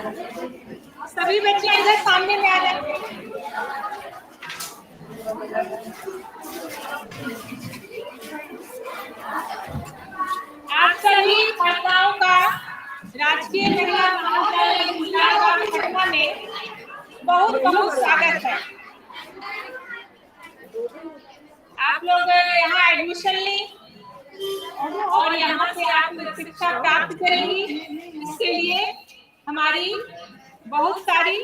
सभी बच्चे इधर सामने में आ जाए। आप सभी छात्राओं का राजकीय महिला महाविद्यालय गुजरात पटना में बहुत बहुत स्वागत है। आप लोग यहाँ एडमिशन लें और यहाँ से आप शिक्षा प्राप्त करेंगी। इसके लिए हमारी बहुत सारी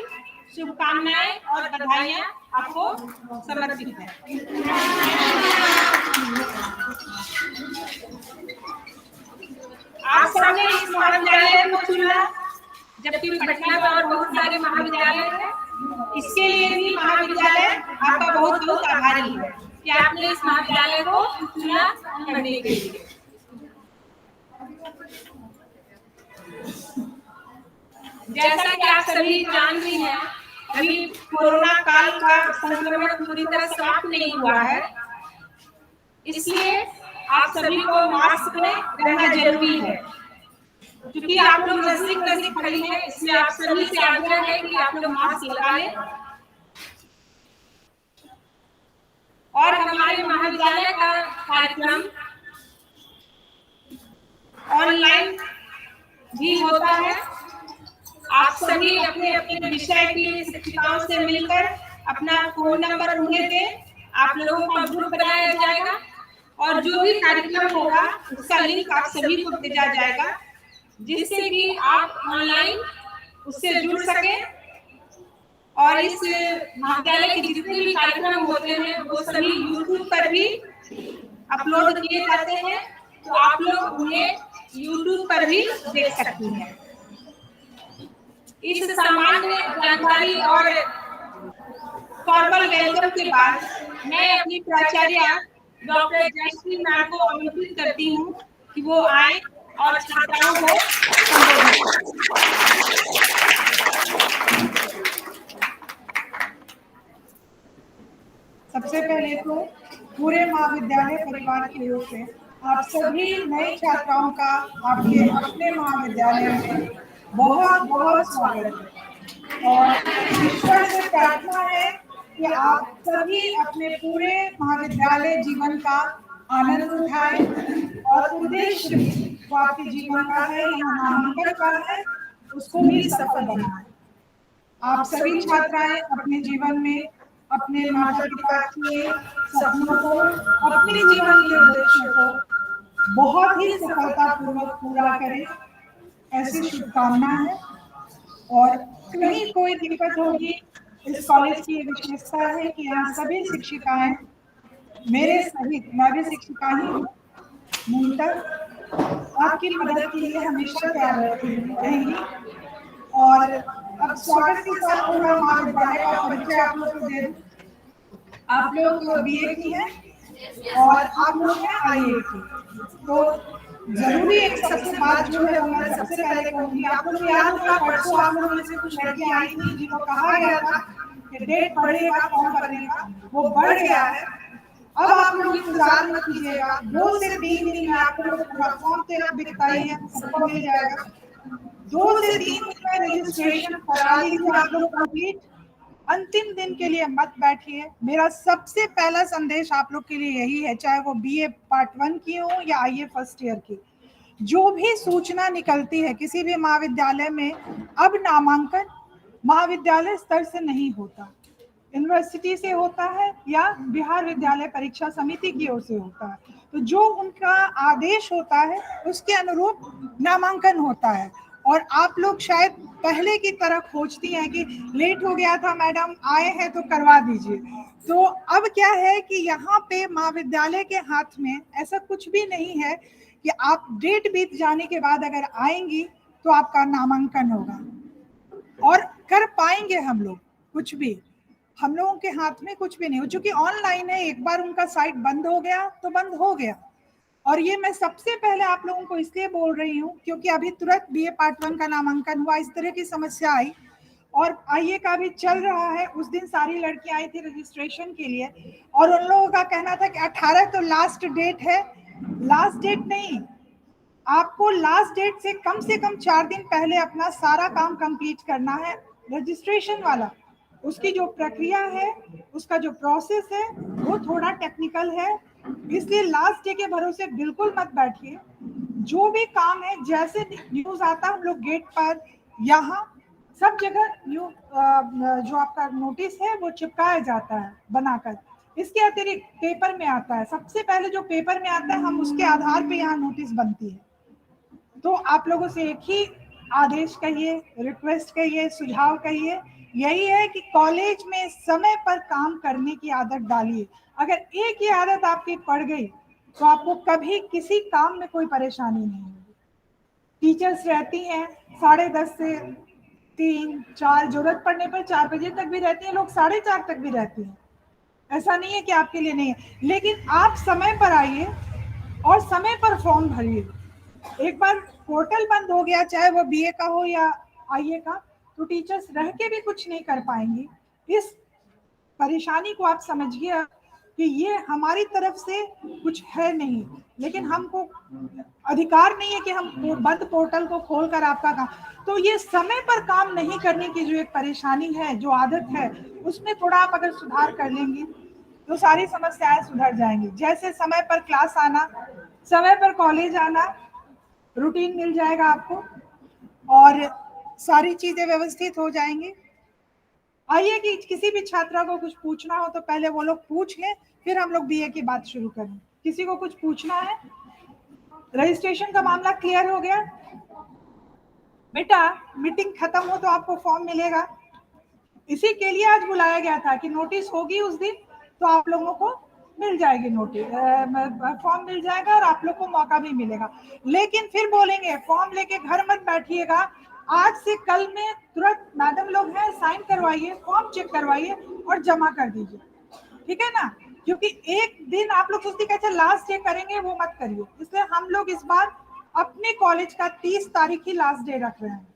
शुभकामनाएं और बधाइयां आपको समर्पित है। आप सबने इस महाविद्यालय को चुना, जबकि पटना में और बहुत सारे महाविद्यालय हैं। इसके लिए भी महाविद्यालय आपका बहुत बहुत आभारी है कि आपने इस महाविद्यालय को चुना पढ़ने के लिए। जैसा कि आप सभी जान रही हैं, अभी कोरोना काल का संक्रमण पूरी तरह समाप्त नहीं हुआ है, इसलिए आप सभी को मास्क में रहना जरूरी है। क्योंकि आप लोग नजदीक खड़ी हैं, इसलिए आप सभी से आग्रह है कि आप लोग मास्क लगा लें। और हमारे महाविद्यालय का कार्यक्रम ऑनलाइन भी होता है। आप सभी अपने अपने विषय की शिक्षिकाओं से मिलकर अपना फोन नंबर उन्हें दें। आप लोगों का ग्रुप बनाया जाएगा और जो भी कार्यक्रम होगा उसका लिंक आप सभी को भेजा जाएगा, जिससे कि आप ऑनलाइन उससे जुड़ सकें। और इस महाविद्यालय के जितने भी कार्यक्रम होते हैं वो सभी YouTube पर भी अपलोड किए जाते हैं, तो आप लोग उन्हें YouTube पर भी देख सकती हैं। इस सामान्य जानकारी और फॉर्मल वेलकम के बाद मैं अपनी प्राचार्य डॉक्टर जयश्री मैम को आमंत्रित करती हूँ कि वो आए और छात्राओं को संबोधित करें। सबसे पहले तो पूरे महाविद्यालय परिवार की ओर से आप सभी नए छात्राओं का आपके अपने महाविद्यालय में बहुत बहुत स्वागत है और ईश्वर से प्रार्थना है कि आप सभी अपने पूरे महाविद्यालय जीवन का आनंद उठाएं और उद्देश्य जो आपके जीवन का है या नामांकन का है उसको भी सफल बनाएं। आप सभी छात्राएं अपने जीवन में अपने माता पिता के सपनों को, अपने जीवन के उद्देश्य को बहुत ही सफलतापूर्वक पूरा करें, ऐसी शुभकामना है। और कहीं कोई दिक्कत होगी, इस कॉलेज की विशेषता है कि यहाँ सभी शिक्षिकाएं मेरे सहित, मैं भी शिक्षिका ही हूँ, मूलतः आपकी मदद के लिए हमेशा तैयार रहेंगी। और अब स्वागत के साथ पूरा महाविद्यालय का परिचय आप लोग को दे दूं। आप लोग BA की हैं और आप लोग हैं IA की, तो जरूरी एक सबसे बात जो है वो मैं सबसे पहले कहूँगी। आप लोग को याद होगा परसों आप लोगों में से कुछ लड़कियां आई थी जिनको कहा गया था कि डेट बढ़ेगा फॉर्म भरने का, वो बढ़ गया है। अब आप लोग इंतजार मत कीजिएगा, 2 से 3 दिन में आप लोग पूरा फॉर्म तो बिकता ही है, सबको मिल जाएगा। 2 से 3 दिन में रजिस्ट्रेशन करा लीजिए आप लोग कंप्लीट। अंतिम दिन के लिए मत बैठिए। मेरा सबसे पहला संदेश आप लोग के लिए यही है, चाहे वो BA पार्ट 1 की हो या IA फर्स्ट ईयर की, जो भी सूचना निकलती है किसी भी महाविद्यालय में, अब नामांकन महाविद्यालय स्तर से नहीं होता, यूनिवर्सिटी से होता है या बिहार विद्यालय परीक्षा समिति की ओर से होता है। तो जो उनका आदेश होता है उसके अनुरूप नामांकन होता है। और आप लोग शायद पहले की तरह खोजती हैं कि लेट हो गया था मैडम, आए हैं तो करवा दीजिए। तो अब क्या है कि यहाँ पे महाविद्यालय के हाथ में ऐसा कुछ भी नहीं है कि आप डेट बीत जाने के बाद अगर आएंगी तो आपका नामांकन होगा और कर पाएंगे हम लोग कुछ भी। हम लोगों के हाथ में कुछ भी नहीं हो, चूंकि ऑनलाइन है, एक बार उनका साइट बंद हो गया तो बंद हो गया। और ये मैं सबसे पहले आप लोगों को इसलिए बोल रही हूँ क्योंकि अभी तुरंत BA पार्ट 1 का नामांकन हुआ, इस तरह की समस्या आई और IA का भी चल रहा है। उस दिन सारी लड़कियां आई थी रजिस्ट्रेशन के लिए और उन लोगों का कहना था कि 18 तो लास्ट डेट है। लास्ट डेट नहीं, आपको लास्ट डेट से कम 4 दिन पहले अपना सारा काम कंप्लीट करना है। रजिस्ट्रेशन वाला उसकी जो प्रक्रिया है, उसका जो प्रोसेस है वो थोड़ा टेक्निकल है, इसलिए लास्ट डे के भरोसे बिल्कुल मत बैठिए। जो भी काम है, जैसे न्यूज आता हम लोग गेट पर, यहाँ सब जगह जो आपका नोटिस है वो चिपकाया जाता है बनाकर। इसके अतिरिक्त पेपर में आता है, सबसे पहले जो पेपर में आता है हम उसके आधार पे यहाँ नोटिस बनती है। तो आप लोगों से एक ही आदेश कहिए, रिक्वेस्ट कहिए, सुझाव कहिए, यही है कि कॉलेज में समय पर काम करने की आदत डालिए। अगर एक ही आदत आपकी पड़ गई तो आपको कभी किसी काम में कोई परेशानी नहीं होगी। टीचर्स रहती हैं 10:30 से 3, 4, जरूरत पड़ने पर 4 बजे तक भी रहती हैं, लोग 4:30 तक भी रहती हैं। ऐसा नहीं है कि आपके लिए नहीं है, लेकिन आप समय पर आइए और समय पर फॉर्म भरिए। एक बार पोर्टल बंद हो गया, चाहे वो बीए का हो या आईए का, तो टीचर्स रह के भी कुछ नहीं कर पाएंगी। इस परेशानी को आप समझिए कि ये हमारी तरफ से कुछ है नहीं, लेकिन हमको अधिकार नहीं है कि हम बंद पोर्टल को खोलकर आपका काम। तो ये समय पर काम नहीं करने की जो एक परेशानी है, जो आदत है, उसमें थोड़ा आप अगर सुधार कर लेंगी तो सारी समस्याएं सुधर जाएंगी। जैसे समय पर क्लास आना, समय पर कॉलेज आना, रूटीन मिल जाएगा आपको और सारी चीजें व्यवस्थित हो जाएंगी। आइए कि किसी भी छात्रा को कुछ पूछना हो तो पहले वो लोग पूछ लें, फिर हम लोग बीए की बात शुरू करें। किसी को कुछ पूछना है? रजिस्ट्रेशन का मामला क्लियर हो गया? बेटा मीटिंग खत्म हो तो आपको फॉर्म मिलेगा, इसी के लिए आज बुलाया गया था कि नोटिस होगी उस दिन तो आप लोगों को मिल जाएगी नोटिस, फॉर्म मिल जाएगा और आप लोग को मौका भी मिलेगा। लेकिन फिर बोलेंगे फॉर्म लेके घर मत बैठिएगा, आज से कल में तुरंत मैडम लोग हैं, साइन करवाइए, फॉर्म चेक करवाइए और जमा कर दीजिए, ठीक है ना? क्योंकि एक दिन आप लोग सोचते कैसे लास्ट डे करेंगे, वो मत करिए। इसलिए हम लोग इस बार अपने कॉलेज का 30 तारीख ही लास्ट डे रख रहे हैं।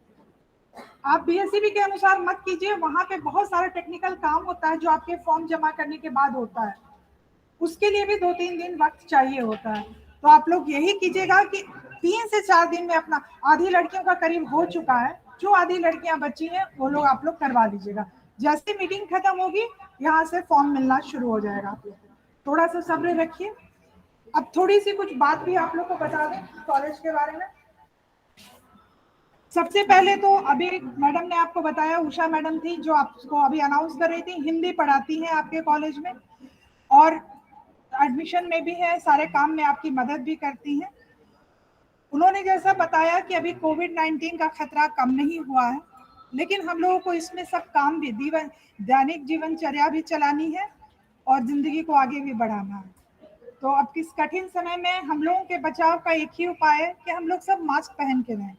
आप बीएससीबी के अनुसार मत कीजिए, वहां पे बहुत सारा टेक्निकल काम होता है जो आपके फॉर्म जमा करने के बाद होता है, उसके लिए भी 2-3 दिन वक्त चाहिए होता है। तो आप लोग यही कीजिएगा कि 3 से 4 दिन में अपना, आधी लड़कियों का करीब हो चुका है, जो आधी लड़कियां बची हैं वो लोग आप लोग करवा दीजिएगा। जैसे मीटिंग खत्म होगी यहाँ से फॉर्म मिलना शुरू हो जाएगा। आप लोग थोड़ा सा सब्र रखिए। अब थोड़ी सी कुछ बात भी आप लोग को बता दें कॉलेज के बारे में। सबसे पहले तो अभी मैडम ने आपको बताया, उषा मैडम थी जो आपको अभी अनाउंस कर रही थी, हिंदी पढ़ाती हैं आपके कॉलेज में और एडमिशन में भी है, सारे काम में आपकी मदद भी करती हैं। उन्होंने जैसा बताया कि अभी कोविड-19 का खतरा कम नहीं हुआ है, लेकिन हम लोगों को इसमें सब काम भी, दैनिक जीवनचर्या भी चलानी है और जिंदगी को आगे भी बढ़ाना है। तो अब इस कठिन समय में हम लोगों के बचाव का एक ही उपाय है कि हम लोग सब मास्क पहन के रहें।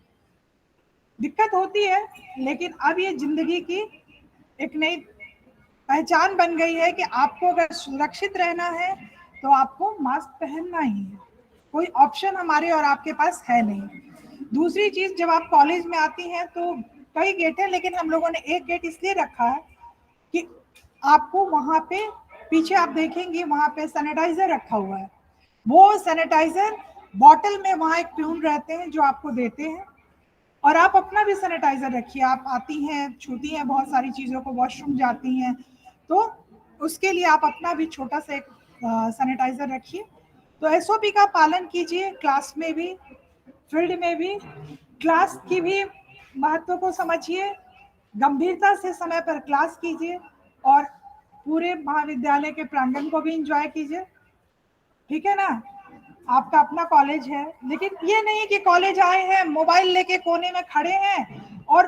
दिक्कत होती है, लेकिन अब ये जिंदगी की एक नई पहचान बन गई है कि आपको अगर सुरक्षित रहना है तो आपको मास्क पहनना ही है, कोई ऑप्शन हमारे और आपके पास है नहीं। दूसरी चीज, जब आप कॉलेज में आती हैं तो कई गेट है, लेकिन हम लोगों ने एक गेट इसलिए रखा है कि आपको वहां पे पीछे आप देखेंगे वहां पे सैनिटाइजर रखा हुआ है, वो सैनिटाइजर बॉटल में वहां एक प्यून रहते हैं जो आपको देते हैं, और आप अपना भी सैनिटाइजर रखिए। आप आती हैं, छूती हैं बहुत सारी चीज़ों को, वॉशरूम जाती हैं, तो उसके लिए आप अपना भी छोटा सा एक सैनिटाइजर रखिए। तो एसओपी का पालन कीजिए, क्लास में भी, फील्ड में भी। क्लास की भी महत्व को समझिए, गंभीरता से समय पर क्लास कीजिए और पूरे महाविद्यालय के प्रांगण को भी एंजॉय कीजिए, ठीक है ना? आपका अपना कॉलेज है, लेकिन ये नहीं कि कॉलेज आए हैं, मोबाइल लेके कोने में खड़े हैं और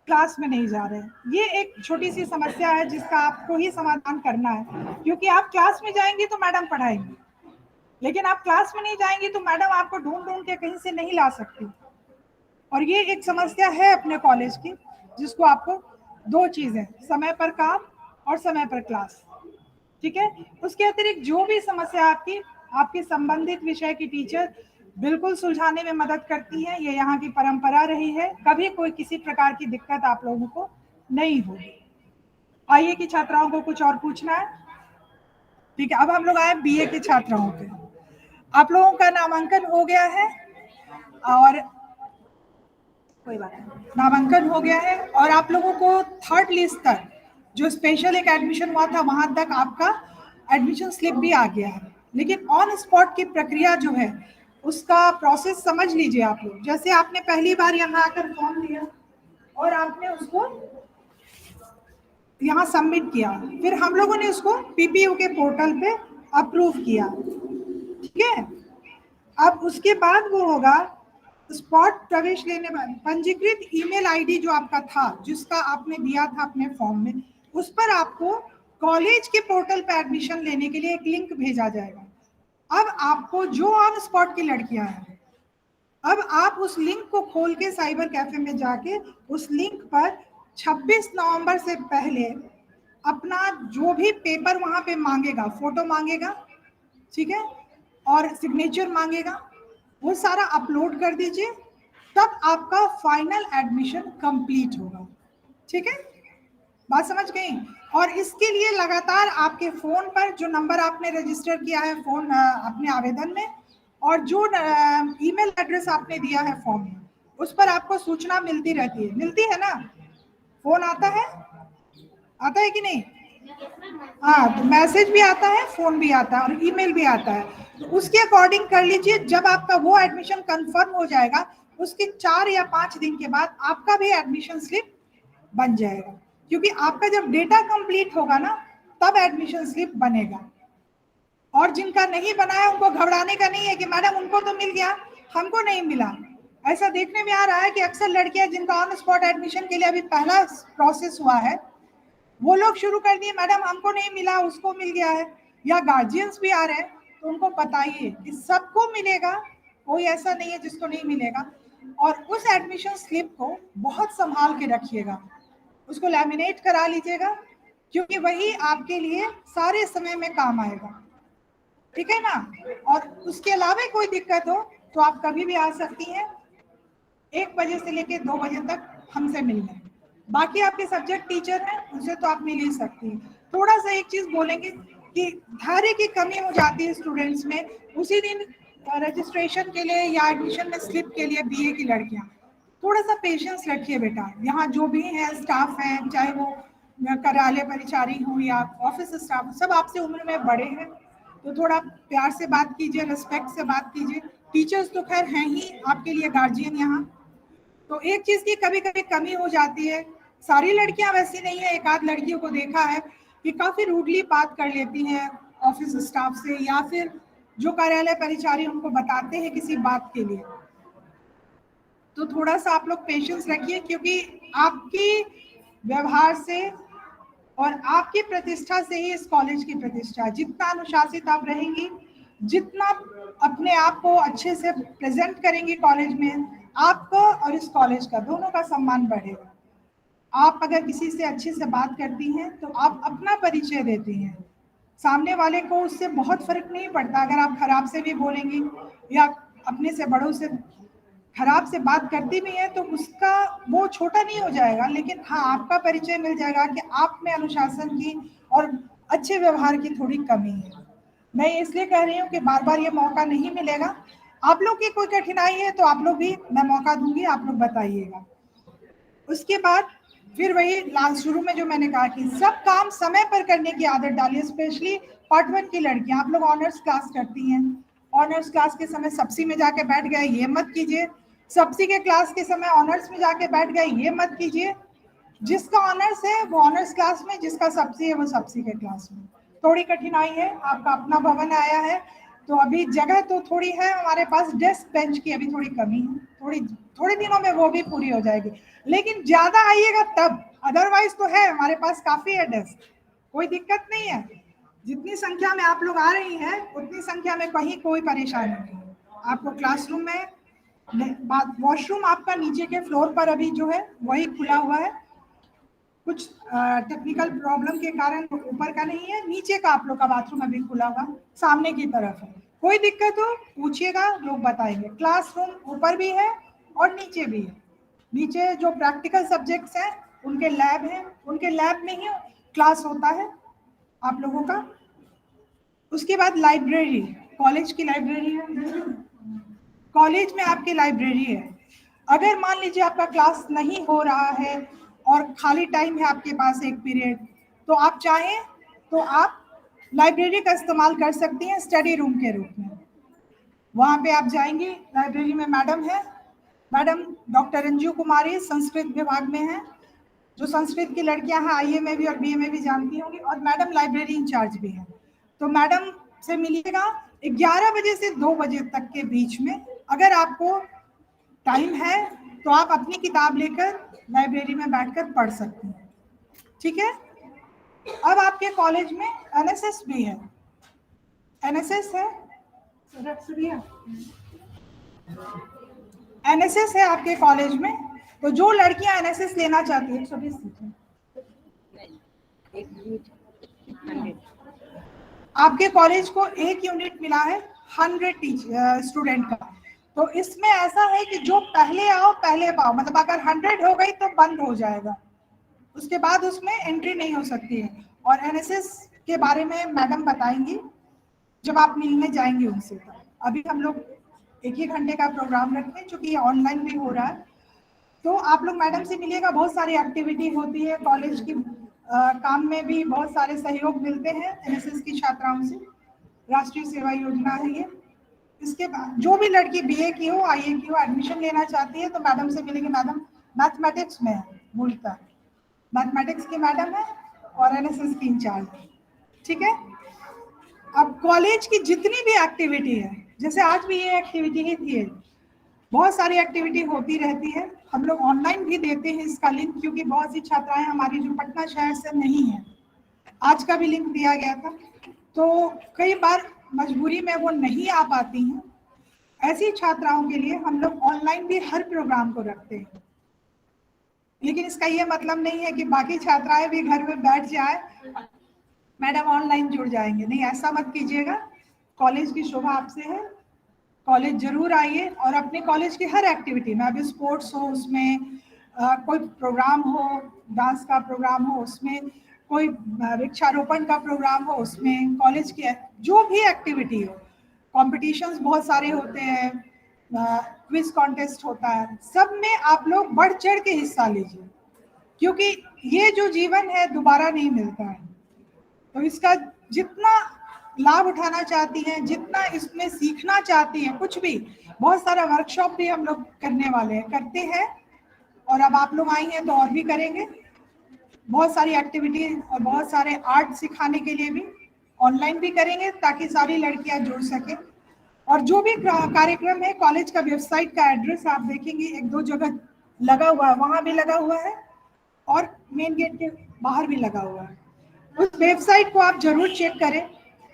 क्लास में नहीं जा रहे हैं। ये एक छोटी सी समस्या है जिसका आपको ही समाधान करना है, क्योंकि आप क्लास में जाएंगे तो मैडम पढ़ाएंगी, लेकिन आप क्लास में नहीं जाएंगी तो मैडम आपको ढूंढ ढूंढ के कहीं से नहीं ला सकती। और ये एक समस्या है अपने कॉलेज की, जिसको आपको 2 चीजें, समय पर काम और समय पर क्लास, ठीक है? उसके अतिरिक्त जो भी समस्या आपकी संबंधित विषय की टीचर बिल्कुल सुलझाने में मदद करती हैं, ये यहाँ की परंपरा रही है, कभी कोई किसी प्रकार की दिक्कत आप लोगों को नहीं होगी। आइए कि छात्राओं को कुछ और पूछना है, ठीक है? अब हम लोग आए बीए के छात्राओं पे। आप लोगों का नामांकन हो गया है, और कोई बात नहीं, नामांकन हो गया है और आप लोगों को 3rd लिस्ट तक जो स्पेशल एक एडमिशन हुआ था वहां तक आपका एडमिशन स्लिप भी आ गया है। लेकिन ऑन स्पॉट की प्रक्रिया जो है उसका प्रोसेस समझ लीजिए आप लोग। जैसे आपने पहली बार यहाँ आकर फॉर्म दिया और आपने उसको यहाँ सबमिट किया, फिर हम लोगों ने उसको पीपीयू के पोर्टल पे अप्रूव किया, ठीक है। अब उसके बाद वो होगा स्पॉट प्रवेश लेने वाले पंजीकृत ईमेल आईडी जो आपका था, जिसका आपने दिया था अपने फॉर्म में, उस पर आपको कॉलेज के पोर्टल पर एडमिशन लेने के लिए एक लिंक भेजा जाएगा। अब आपको जो ऑन स्पॉट की लड़कियां हैं, अब आप उस लिंक को खोल के साइबर कैफे में जाके उस लिंक पर 26 नवंबर से पहले अपना जो भी पेपर वहां पे मांगेगा, फोटो मांगेगा, ठीक है, और सिग्नेचर मांगेगा, वो सारा अपलोड कर दीजिए, तब आपका फाइनल एडमिशन कंप्लीट होगा, ठीक है। बात समझ गई। और इसके लिए लगातार आपके फोन पर जो नंबर आपने रजिस्टर किया है फोन अपने आवेदन में, और जो ईमेल एड्रेस आपने दिया है फॉर्म में, उस पर आपको सूचना मिलती है ना। फोन आता है कि नहीं? हाँ, तो मैसेज भी आता है, फोन भी आता है और ईमेल भी आता है। तो उसके अकॉर्डिंग कर लीजिए। जब आपका वो एडमिशन कंफर्म हो जाएगा उसके 4 या 5 दिन के बाद आपका भी एडमिशन स्लिप बन जाएगा, क्योंकि आपका जब डेटा कंप्लीट होगा ना तब एडमिशन स्लिप बनेगा। और जिनका नहीं बना है उनको घबराने का नहीं है कि मैडम उनको तो मिल गया, हमको नहीं मिला। ऐसा देखने में आ रहा है कि अक्सर लड़कियां जिनका ऑन स्पॉट एडमिशन के लिए अभी पहला प्रोसेस हुआ है, वो लोग शुरू कर दिए मैडम हमको नहीं मिला, उसको मिल गया है। या गार्जियंस भी आ रहे हैं, तो उनको बताइए कि सबको मिलेगा, कोई ऐसा नहीं है जिसको नहीं मिलेगा। और उस एडमिशन स्लिप को बहुत संभाल के रखिएगा, उसको लैमिनेट करा लीजिएगा, क्योंकि वही आपके लिए सारे समय में काम आएगा, ठीक है ना। और उसके अलावा कोई दिक्कत हो तो आप कभी भी आ सकती हैं, 1 बजे से लेकर 2 बजे तक हमसे मिलने। बाकी आपके सब्जेक्ट टीचर हैं, उनसे तो आप मिल ही सकती हैं। थोड़ा सा एक चीज बोलेंगे कि धैर्य की कमी हो जाती है स्टूडेंट्स में। उसी दिन रजिस्ट्रेशन के लिए या एडमिशन में स्लिप के लिए बीए की लड़कियां, थोड़ा सा पेशेंस रखिए बेटा। यहाँ जो भी है स्टाफ है, चाहे वो कार्यालय परिचारी हो या ऑफिस स्टाफ, सब आपसे उम्र में बड़े हैं, तो थोड़ा प्यार से बात कीजिए, रिस्पेक्ट से बात कीजिए। टीचर्स तो खैर हैं ही आपके लिए गार्जियन यहाँ। तो एक चीज की कभी कभी कमी हो जाती है, सारी लड़कियां वैसी नहीं है, एक आध लड़कियों को देखा है कि काफी रूडली बात कर लेती हैं ऑफिस स्टाफ से, या फिर जो कार्यालय परिचारी उनको बताते हैं किसी बात के लिए। तो थोड़ा सा आप लोग पेशेंस रखिए, क्योंकि आपकी व्यवहार से और आपकी प्रतिष्ठा से ही इस कॉलेज की प्रतिष्ठा। जितना अनुशासित आप रहेंगी, जितना अपने आप को अच्छे से प्रेजेंट करेंगी कॉलेज में, आपको और इस कॉलेज का दोनों का सम्मान बढ़ेगा। आप अगर किसी से अच्छे से बात करती हैं तो आप अपना परिचय देती हैं, सामने वाले को उससे बहुत फर्क नहीं पड़ता। अगर आप खराब से भी बोलेंगी या अपने से बड़ों से खराब से बात करती भी है तो उसका वो छोटा नहीं हो जाएगा, लेकिन हाँ आपका परिचय मिल जाएगा कि आप में अनुशासन की और अच्छे व्यवहार की थोड़ी कमी है। मैं इसलिए कह रही हूँ कि बार बार ये मौका नहीं मिलेगा। आप लोग की कोई कठिनाई है तो आप लोग भी, मैं मौका दूंगी, आप लोग बताइएगा। उसके बाद फिर वही लास्ट शुरू में जो मैंने कहा कि सब काम समय पर करने की आदत डालिए, स्पेशली पार्ट 1 की लड़कियां। आप लोग ऑनर्स क्लास करती हैं, ऑनर्स क्लास के समय सब्सी में जाके बैठ गए, ये मत कीजिए। सब्सी के क्लास के समय ऑनर्स में जाके बैठ गए, ये मत कीजिए। जिसका ऑनर्स है वो ऑनर्स क्लास में, जिसका सब्सी है वो सब्सी के क्लास में। थोड़ी कठिनाई है, आपका अपना भवन आया है तो अभी जगह तो थोड़ी है हमारे पास, डेस्क बेंच की अभी थोड़ी कमी है, थोड़े दिनों में वो भी पूरी हो जाएगी। लेकिन ज्यादा आइएगा तब, अदरवाइज तो है हमारे पास काफी है डेस्क, कोई दिक्कत नहीं है। जितनी संख्या में आप लोग आ रही हैं उतनी संख्या में कहीं कोई परेशानी नहीं है। आपको क्लासरूम में वॉशरूम आपका नीचे के फ्लोर पर अभी जो है वही खुला हुआ है, कुछ टेक्निकल प्रॉब्लम के कारण ऊपर का नहीं है, नीचे का आप लोग का बाथरूम अभी खुला हुआ सामने की तरफ है। कोई दिक्कत हो पूछिएगा, लोग बताएंगे। क्लासरूम ऊपर भी है और नीचे भी है। नीचे जो प्रैक्टिकल सब्जेक्ट्स हैं उनके लैब हैं, उनके लैब में ही क्लास होता है आप लोगों का। उसके बाद लाइब्रेरी, कॉलेज की लाइब्रेरी है, कॉलेज में आपकी लाइब्रेरी है। अगर मान लीजिए आपका क्लास नहीं हो रहा है और खाली टाइम है आपके पास एक पीरियड, तो आप चाहें तो आप लाइब्रेरी का इस्तेमाल कर सकती हैं स्टडी रूम के रूप में। वहाँ पे आप जाएंगी, लाइब्रेरी में मैडम है, मैडम डॉक्टर अंजू कुमारी संस्कृत विभाग में है, जो संस्कृत की लड़कियां हैं आईए में भी और बीए में भी जानती होंगी, और मैडम लाइब्रेरी इंचार्ज भी है। तो मैडम से मिलिएगा 11 बजे से 2 बजे तक के बीच में। अगर आपको टाइम है तो आप अपनी किताब लेकर लाइब्रेरी में बैठकर पढ़ सकते हैं, ठीक है। अब आपके कॉलेज में एनएसएस भी है, एनएसएस है, एनएसएस है आपके कॉलेज में। तो जो लड़कियां एनएसएस लेना चाहती है, 120 आपके कॉलेज को एक यूनिट मिला है 100 स्टूडेंट का। तो इसमें ऐसा है कि जो पहले आओ पहले पाओ, मतलब अगर 100 हो गई तो बंद हो जाएगा, उसके बाद उसमें एंट्री नहीं हो सकती है। और एनएसएस के बारे में मैडम बताएंगी जब आप मिलने जाएंगे उनसे। तो अभी हम लोग 1 घंटे का प्रोग्राम रखें, चूंकि ये ऑनलाइन भी हो रहा है। तो आप लोग मैडम से मिलिएगा, बहुत सारी एक्टिविटी होती है कॉलेज की, काम में भी बहुत सारे सहयोग मिलते हैं एनएसएस की छात्राओं से। राष्ट्रीय सेवा योजना है ये। इसके बाद जो भी लड़की बीए की हो, आईए की हो, एडमिशन लेना चाहती है तो मैडम से मिलेंगे। मैडम मैथमेटिक्स में है, मूलतः मैथमेटिक्स की मैडम है और एनएसएस की इंचार्ज है, ठीक है। अब कॉलेज की जितनी भी एक्टिविटी है, जैसे आज भी ये एक्टिविटी ही थी, बहुत सारी एक्टिविटी होती रहती है। हम लोग ऑनलाइन भी देते हैं इसका लिंक, क्योंकि बहुत सी छात्राएं हमारी जो पटना शहर से नहीं है, आज का भी लिंक दिया गया था, तो कई बार मजबूरी में वो नहीं आ पाती हैं। ऐसी छात्राओं के लिए हम लोग ऑनलाइन भी हर प्रोग्राम को रखते हैं। लेकिन इसका ये मतलब नहीं है कि बाकी छात्राएं भी घर में बैठ जाए, मैडम ऑनलाइन जुड़ जाएंगे, नहीं, ऐसा मत कीजिएगा। कॉलेज की शोभा आपसे है, कॉलेज जरूर आइए और अपने कॉलेज की हर एक्टिविटी में, अभी स्पोर्ट्स हो उसमें, कोई प्रोग्राम हो, डांस का प्रोग्राम हो उसमें, कोई वृक्षारोपण का प्रोग्राम हो उसमें, कॉलेज की जो भी एक्टिविटी हो, कॉम्पिटिशन्स बहुत सारे होते हैं, क्विज कॉन्टेस्ट होता है, सब में आप लोग बढ़ चढ़ के हिस्सा लीजिए, क्योंकि ये जो जीवन है दोबारा नहीं मिलता है। तो इसका जितना लाभ उठाना चाहती हैं, जितना इसमें सीखना चाहती हैं, कुछ भी, बहुत सारा वर्कशॉप भी हम लोग करने वाले हैं, करते हैं, और अब आप लोग आई हैं तो और भी करेंगे। बहुत सारी एक्टिविटी और बहुत सारे आर्ट सिखाने के लिए भी ऑनलाइन भी करेंगे, ताकि सारी लड़कियां जुड़ सके। और जो भी कार्यक्रम है, कॉलेज का वेबसाइट का एड्रेस आप देखेंगे 1-2 जगह लगा हुआ है, वहां भी लगा हुआ है और मेन गेट के बाहर भी लगा हुआ है। उस वेबसाइट को आप जरूर चेक करें।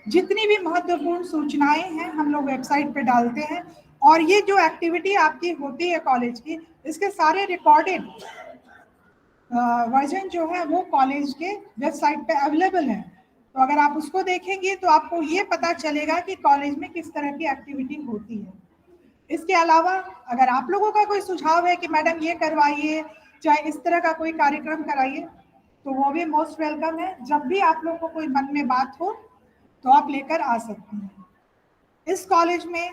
जितनी भी महत्वपूर्ण सूचनाएं हैं हम लोग वेबसाइट पे डालते हैं, और ये जो एक्टिविटी आपकी होती है कॉलेज की, इसके सारे रिकॉर्डेड वर्जन जो है वो कॉलेज के वेबसाइट पे अवेलेबल है। तो अगर आप उसको देखेंगे तो आपको ये पता चलेगा कि कॉलेज में किस तरह की एक्टिविटी होती है। इसके अलावा अगर आप लोगों का कोई सुझाव है कि मैडम ये करवाइए, चाहे इस तरह का कोई कार्यक्रम कराइए, तो वो भी मोस्ट वेलकम है। जब भी आप लोग को कोई मन में बात हो तो आप लेकर आ सकते हैं। इस कॉलेज में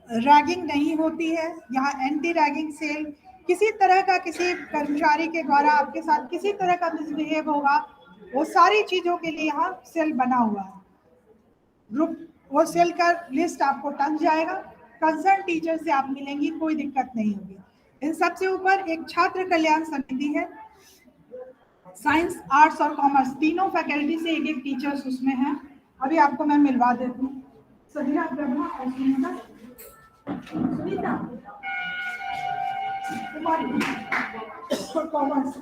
रैगिंग नहीं होती है, यहाँ एंटी रैगिंग सेल, किसी तरह का किसी कर्मचारी के द्वारा आपके साथ किसी तरह का मिसबिहेव होगा, वो सारी चीजों के लिए यहाँ सेल बना हुआ है। ग्रुप, वो सेल का लिस्ट आपको टंग जाएगा, कंसर्न टीचर से आप मिलेंगी, कोई दिक्कत नहीं होगी। इन सबसे ऊपर एक छात्र कल्याण समिति है, साइंस, आर्ट्स और कॉमर्स तीनों फैकल्टी से एक टीचर्स उसमें हैं। अभी आपको मैं मिलवा देती हूँ। सदीरा ब्रह्मा और सुनीता कॉमर्स।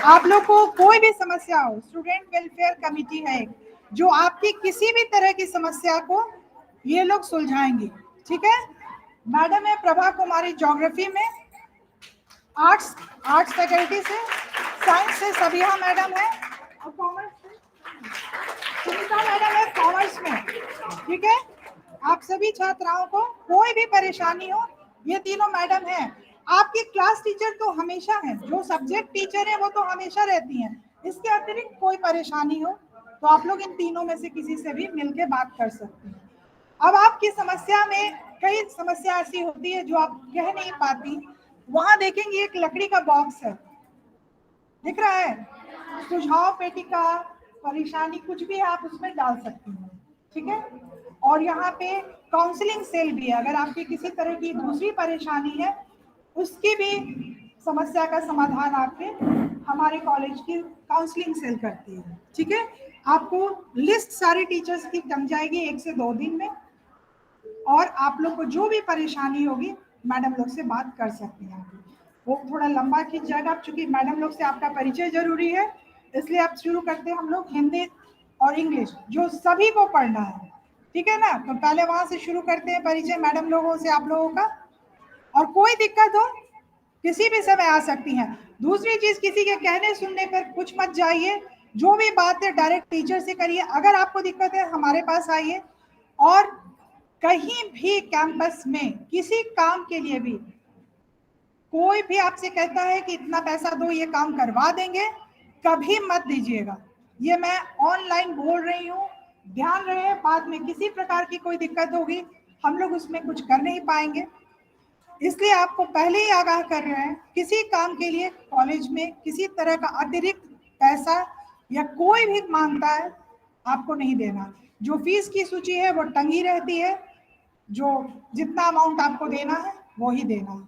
आप लोग को कोई भी समस्या हो, स्टूडेंट वेलफेयर कमेटी है जो आपकी किसी भी तरह की समस्या को ये लोग सुलझाएंगे, ठीक है। मैडम है प्रभा कुमारी ज्योग्राफी में, आर्ट्स फैकल्टी से, साइंस से सबिहा मैडम है, और कॉमर्स से सुनीता मैडम है कॉमर्स में, ठीक है। आप सभी छात्राओं को कोई भी परेशानी हो, ये तीनों मैडम हैं। आपकी क्लास टीचर तो हमेशा है, जो सब्जेक्ट टीचर है वो तो हमेशा रहती हैं। इसके अतिरिक्त कोई परेशानी हो तो आप लोग इन तीनों में से किसी से भी मिलके बात कर सकते हैं। अब आपकी समस्या में कई समस्या ऐसी होती है जो आप कह नहीं पाती, वहां देखेंगे एक लकड़ी का बॉक्स है, दिख रहा है, सुझाव पेटिका, परेशानी कुछ भी आप उसमें डाल सकती हैं, ठीक है। और यहाँ पे काउंसलिंग सेल भी है, अगर आपकी किसी तरह की दूसरी परेशानी है उसकी भी समस्या का समाधान आपके हमारे कॉलेज की काउंसलिंग सेल करती है, ठीक है। आपको लिस्ट सारे टीचर्स की जम जाएगी 1 से 2 दिन में, और आप लोग को जो भी परेशानी होगी मैडम लोग से बात कर सकते हैं। वो थोड़ा लंबा खींच जाएगा, चूंकि मैडम लोग से आपका परिचय जरूरी है, इसलिए आप शुरू करते हैं हम लोग हिंदी और इंग्लिश जो सभी को पढ़ना है, ठीक है ना। तो पहले वहां से शुरू करते हैं परिचय मैडम लोगों से आप लोगों का, और कोई दिक्कत हो किसी भी समय आ सकती हैं। दूसरी चीज, किसी के कहने सुनने पर कुछ मत जाइए, जो भी बात है डायरेक्ट टीचर से करिए। अगर आपको दिक्कत है हमारे पास आइए, और कहीं भी कैंपस में किसी काम के लिए भी कोई भी आपसे कहता है कि इतना पैसा दो ये काम करवा देंगे, कभी मत दीजिएगा। ये मैं ऑनलाइन बोल रही हूँ, ध्यान रहे, बाद में किसी प्रकार की कोई दिक्कत होगी हम लोग उसमें कुछ कर नहीं पाएंगे, इसलिए आपको पहले ही आगाह कर रहे हैं। किसी काम के लिए कॉलेज में किसी तरह का अतिरिक्त पैसा या कोई भी मांगता है आपको नहीं देना। जो फीस की सूची है वो टंगी रहती है, जो जितना अमाउंट आपको देना है वो ही देना है,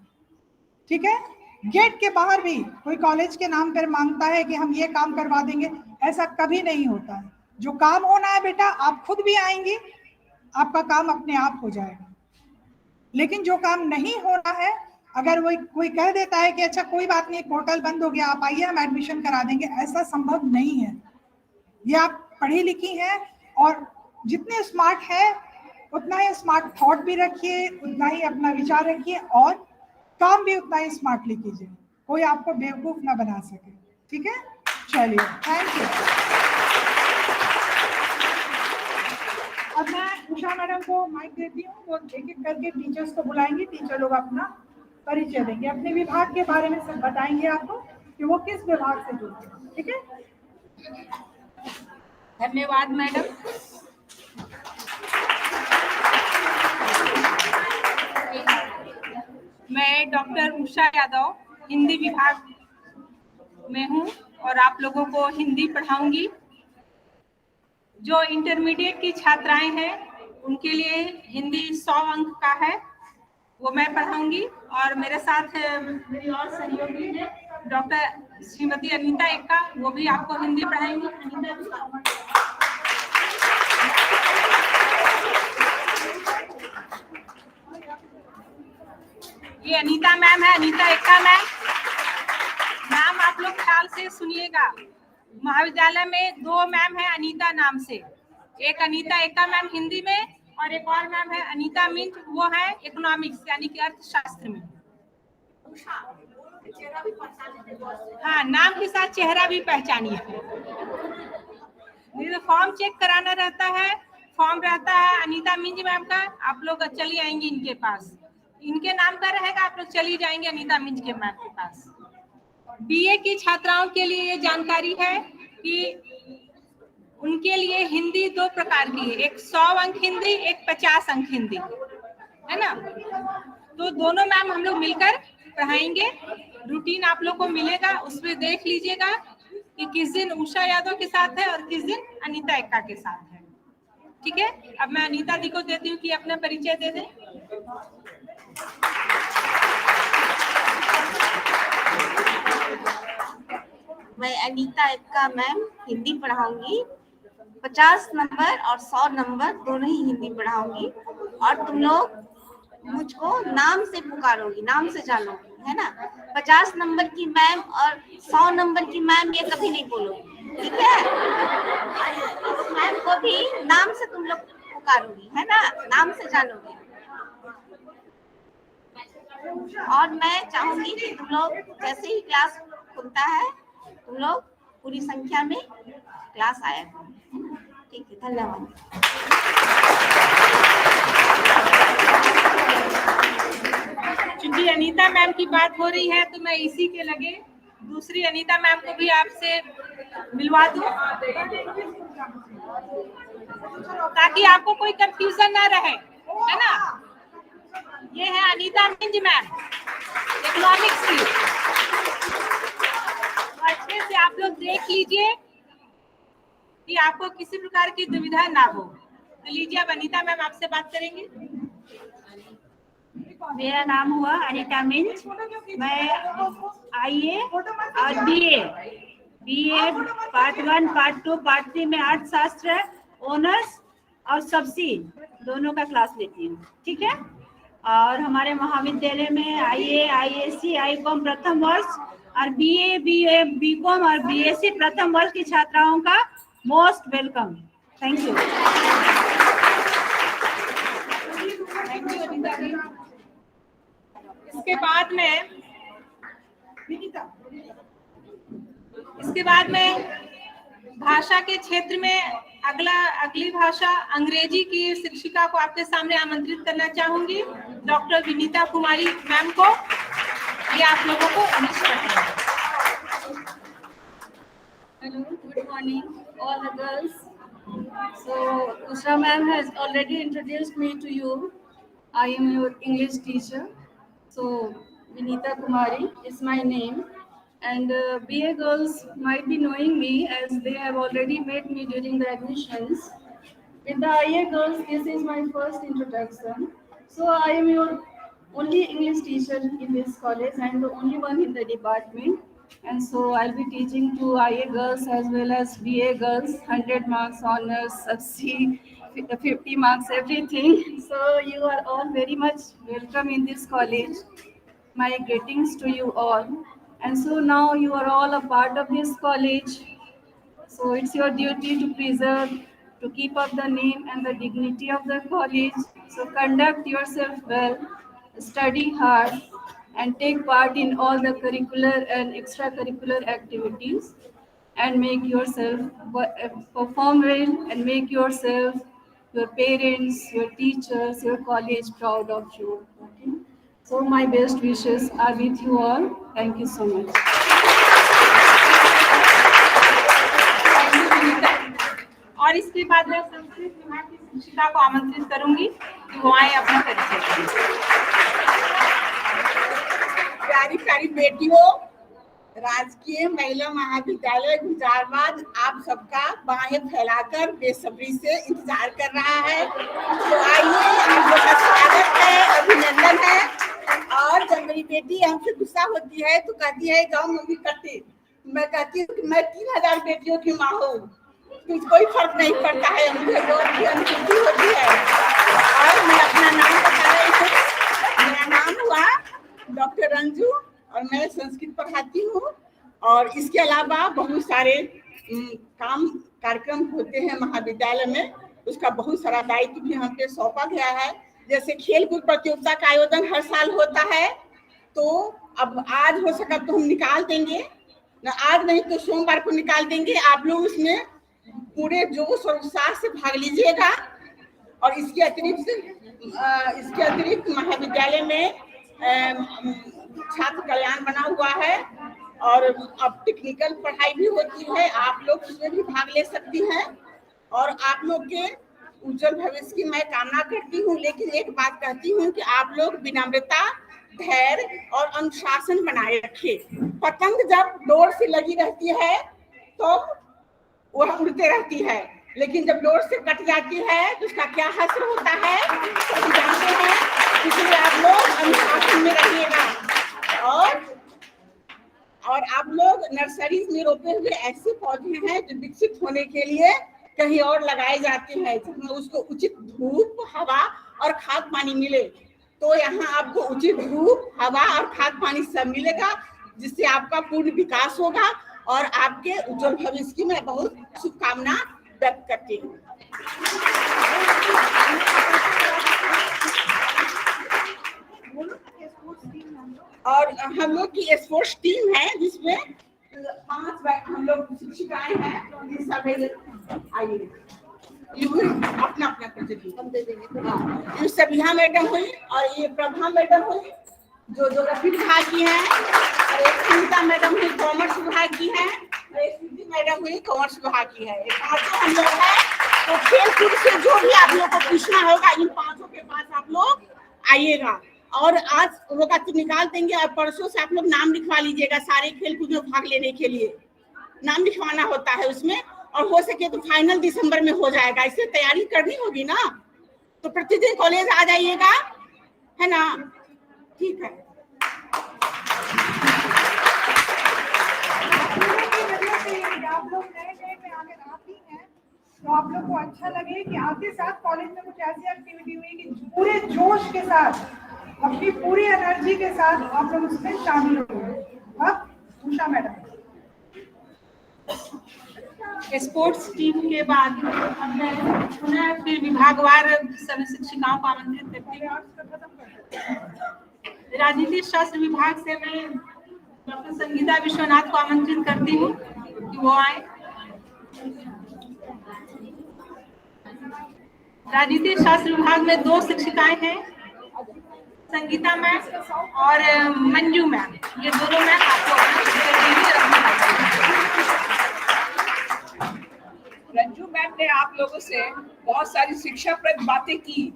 ठीक है। गेट के बाहर भी कोई कॉलेज के नाम पर मांगता है कि हम ये काम करवा देंगे, ऐसा कभी नहीं होता है। जो काम होना है बेटा आप खुद भी आएंगी, आपका काम अपने आप हो जाएगा। लेकिन जो काम नहीं होना है, अगर वो कोई कह देता है कि अच्छा कोई बात नहीं पोर्टल बंद हो गया आप आइए हम एडमिशन करा देंगे, ऐसा संभव नहीं है। ये आप पढ़ी लिखी हैं और जितने स्मार्ट है उतना ही स्मार्ट थॉट भी रखिए, उतना ही अपना विचार रखिए, और काम भी उतना ही स्मार्टली कीजिए, कोई आपको बेवकूफ ना बना सके, ठीक है। चलिए, थैंक यू। अब मैं उषा मैडम को माइक देती हूँ, वो एक एक करके टीचर्स को बुलाएंगे, टीचर लोग अपना परिचय देंगे, अपने विभाग के बारे में सब बताएंगे आपको कि वो किस विभाग से जुड़ते हैं, ठीक है। धन्यवाद मैडम। मैं डॉक्टर उषा यादव हिंदी विभाग में हूँ और आप लोगों को हिंदी पढ़ाऊंगी। जो इंटरमीडिएट की छात्राएं हैं उनके लिए हिंदी 100 अंक का है, वो मैं पढ़ाऊंगी। और मेरे साथ मेरी और सहयोगी है डॉक्टर श्रीमती अनीता एक्का, वो भी आपको हिंदी पढ़ाएंगी। ये अनीता मैम है, अनीता एक्का मैम। नाम आप लोग ख्याल से सुनिएगा। महाविद्यालय में 2 मैम है अनीता नाम से, एक अनीता एक्का मैम हिंदी में और एक और मैम है अनीता मिंट, वो है इकोनॉमिक्स यानी कि अर्थशास्त्र में। हाँ, नाम के साथ चेहरा भी पहचानिए। तो फॉर्म चेक कराना रहता है, फॉर्म रहता है अनीता मिंज मैम का, आप लोग चली आएंगी इनके पास, इनके नाम का रहेगा, आप लोग चली जाएंगे अनीता मिंज के मैम के पास। बीए की छात्राओं के लिए ये जानकारी है कि उनके लिए हिंदी 2 प्रकार की है, एक 100 अंक हिंदी, एक 50 अंक हिंदी, है ना। तो दोनों मैम हम लोग मिलकर पढ़ाएंगे। रूटीन आप लोग को मिलेगा, उसमें देख लीजिएगा कि किस दिन उषा यादव के साथ है और किस दिन अनीता एक्का के साथ है, ठीक है। अब मैं अनीता दी को देती हूँ कि अपना परिचय दे दें। मैं अनीता एक्का मैम हिंदी पढ़ाऊंगी, 50 नंबर और 100 नंबर दोनों ही हिंदी पढ़ाऊंगी। और तुम लोग मुझको नाम से पुकारोगी, नाम से जानोगी, है ना। 50 नंबर की मैम और 100 नंबर की मैम ये कभी नहीं बोलोगी, ठीक है। मैम को भी नाम से तुम लोग पुकारोगी, है ना, नाम से जानोगी। और मैं चाहूंगी कि तुम लोग जैसे ही क्लास खुलता है तुम लोग पूरी संख्या में क्लास आया करो, ठीक है। धन्यवाद। क्योंकि अनीता मैम की बात हो रही है तो मैं इसी के लगे दूसरी अनीता मैम को भी आपसे मिलवा दूं, ताकि आपको कोई कंफ्यूजन ना रहे, है ना। ये है अनीता मिंज मैम, इकोनॉमिक्स की। तो अच्छे से आप लोग देख लीजिए कि आपको किसी प्रकार की दुविधा ना हो। तो लीजिए, अब अनीता मैम आपसे बात करेंगे। मेरा नाम हुआ अनीता मिंज। मैं आईए और बीए पार्ट 1, पार्ट 2, पार्ट 3 में अर्थशास्त्र, ऑनर्स और सब्सी दोनों का क्लास लेती हूँ, ठीक है। और हमारे महाविद्यालय में आईए, आईएससी, आईकॉम प्रथम वर्ष और बीए, बीकॉम और बीएससी प्रथम वर्ष की छात्राओं का most welcome. Thank you. Thank you Anita ji. इसके बाद में भाषा के क्षेत्र में अगली भाषा अंग्रेजी की शिक्षिका को आपके सामने आमंत्रित करना चाहूंगी, डॉक्टर विनीता कुमारी मैम को। ये आप लोगों को इंग्लिश पढ़ाएंगे। Hello, good morning, all the girls. So, Usha ma'am has already introduced me to you. I am your English teacher. So, Vinita Kumari is my name. And BA girls might be knowing me as they have already met me during the admissions. With the IA girls, this is my first introduction. So, I am your only English teacher in this college and the only one in the department. And so I'll be teaching to IA girls as well as BA girls, 100 marks honors, subsi, 50 marks, everything. So you are all very much welcome in this college. My greetings to you all. And so now you are all a part of this college. So it's your duty to preserve, to keep up the name and the dignity of the college. So conduct yourself well, study hard, and take part in all the curricular and extracurricular activities, and make yourself perform well, and make yourself, your parents, your teachers, your college proud of you. Okay? So my best wishes are with you all. Thank you so much. और इसके बाद मैं संस्कृत विभाग की शिक्षिका को आमंत्रित करूंगी कि वो आए अपना परिचय करें। प्यारी प्यारी बेटियों, राजकीय महिला महाविद्यालय गुजराबाद आप सबका बाहें फैलाकर बेसब्री से इंतजार कर रहा है। तो आइए, आप लोग का स्वागत है, अभिनंदन है। और जब मेरी बेटी हमसे गुस्सा होती है तो कहती है जाओ मम्मी करती, मैं कहती हूँ कि मैं 3000 बेटियों की माँ हूँ, तो कोई फर्क नहीं पड़ता है, मुझे बहुत ही अनुभूति होती है। और मैं अपना नाम बता रही हूँ, मेरा नाम हुआ डॉक्टर रंजू और मैं संस्कृत पढ़ाती हूँ। और इसके अलावा बहुत सारे कार्यक्रम होते हैं महाविद्यालय में, उसका बहुत सारा दायित्व भी हम पे सौंपा गया है। जैसे खेलकूद प्रतियोगिता का आयोजन हर साल होता है, तो अब आज हो सका तो हम निकाल देंगे ना, आज नहीं तो सोमवार को निकाल देंगे। आप लोग उसमें पूरे जोश और उत्साह से भाग लीजिएगा। और इसके अतिरिक्त महाविद्यालय में छात्र कल्याण बना हुआ है और अब टेक्निकल पढ़ाई भी होती है, आप लोग उसमें भी भाग ले सकती हैं। और आप लोग के उज्जवल भविष्य की मैं कामना करती हूँ। लेकिन एक बात कहती हूँ कि आप लोग विनम्रता, धैर्य और अनुशासन बनाए रखें। पतंग जब डोर से लगी रहती है तो वह उड़ते रहती है, लेकिन जब डोर से कट जाती है तो उसका क्या हश्र होता है सभी जानते हैं। इसलिए आप लोग अनुशासन में रहिएगा। और आप लोग नर्सरीज में रोपे हुए ऐसे पौधे हैं जो विकसित होने के लिए कहीं और लगाए जाते हैं, जिसमें उसको उचित धूप, हवा और खाद पानी मिले। तो यहाँ आपको उचित धूप, हवा और खाद पानी सब मिलेगा, जिससे आपका पूर्ण विकास होगा। और आपके उज्जवल भविष्य की मैं बहुत शुभकामना व्यक्त करती हूँ। और हम लोग की स्पोर्ट्स टीम है जिसमें 5 हम लोग शिक्षिकाएं हैं। ये सब आइए, अपना अपना परिचय। ये सबिहा मैडम हुई और ये प्रभा मैडम हुई जो ज्योग्राफी विभाग की हैं। और एक सुनीता मैडम हुई कॉमर्स विभाग की है, एक सिद्धि मैडम हुई कॉमर्स विभाग की है। ये पांचों हम लोग हैं। तो खेल कूद से जो भी आप लोग को पूछना होगा इन पांचों के पास आप लोग आइएगा। और आज होगा तो निकाल देंगे और परसों से आप लोग नाम लिखवा लीजिएगा। सारे खेल कूद में भाग लेने के लिए नाम लिखवाना होता है उसमें, और हो सके तो फाइनल दिसंबर में हो जाएगा। इससे तैयारी करनी होगी ना, तो प्रतिदिन कॉलेज आ जाइएगा, है ना? ठीक है। आप लोग नए नए में आगे आती हैं तो आप लोग को अच्छा लगे कि आते साथ कॉलेज में कुछ ऐसी एक्टिविटी हुई कि पूरे जोश के साथ, अपनी पूरी एनर्जी के साथ आप लोग उसमें शामिल हो। अब उषा मैडम, स्पोर्ट्स टीम के बाद अब मैं पुनः फिर विभागवार सभी शिक्षिकाओं को आमंत्रित करती हूँ। राजनीति शास्त्र विभाग से मैं डॉक्टर संगीता विश्वनाथ को आमंत्रित करती हूँ कि वो आए। राजनीति शास्त्र विभाग में 2 शिक्षिकाएं हैं, संगीता मैम और मंजू मैम। ये दोनों मैम आपको रंजू मैम ने आप लोगों से बहुत सारी शिक्षाप्रद बातें की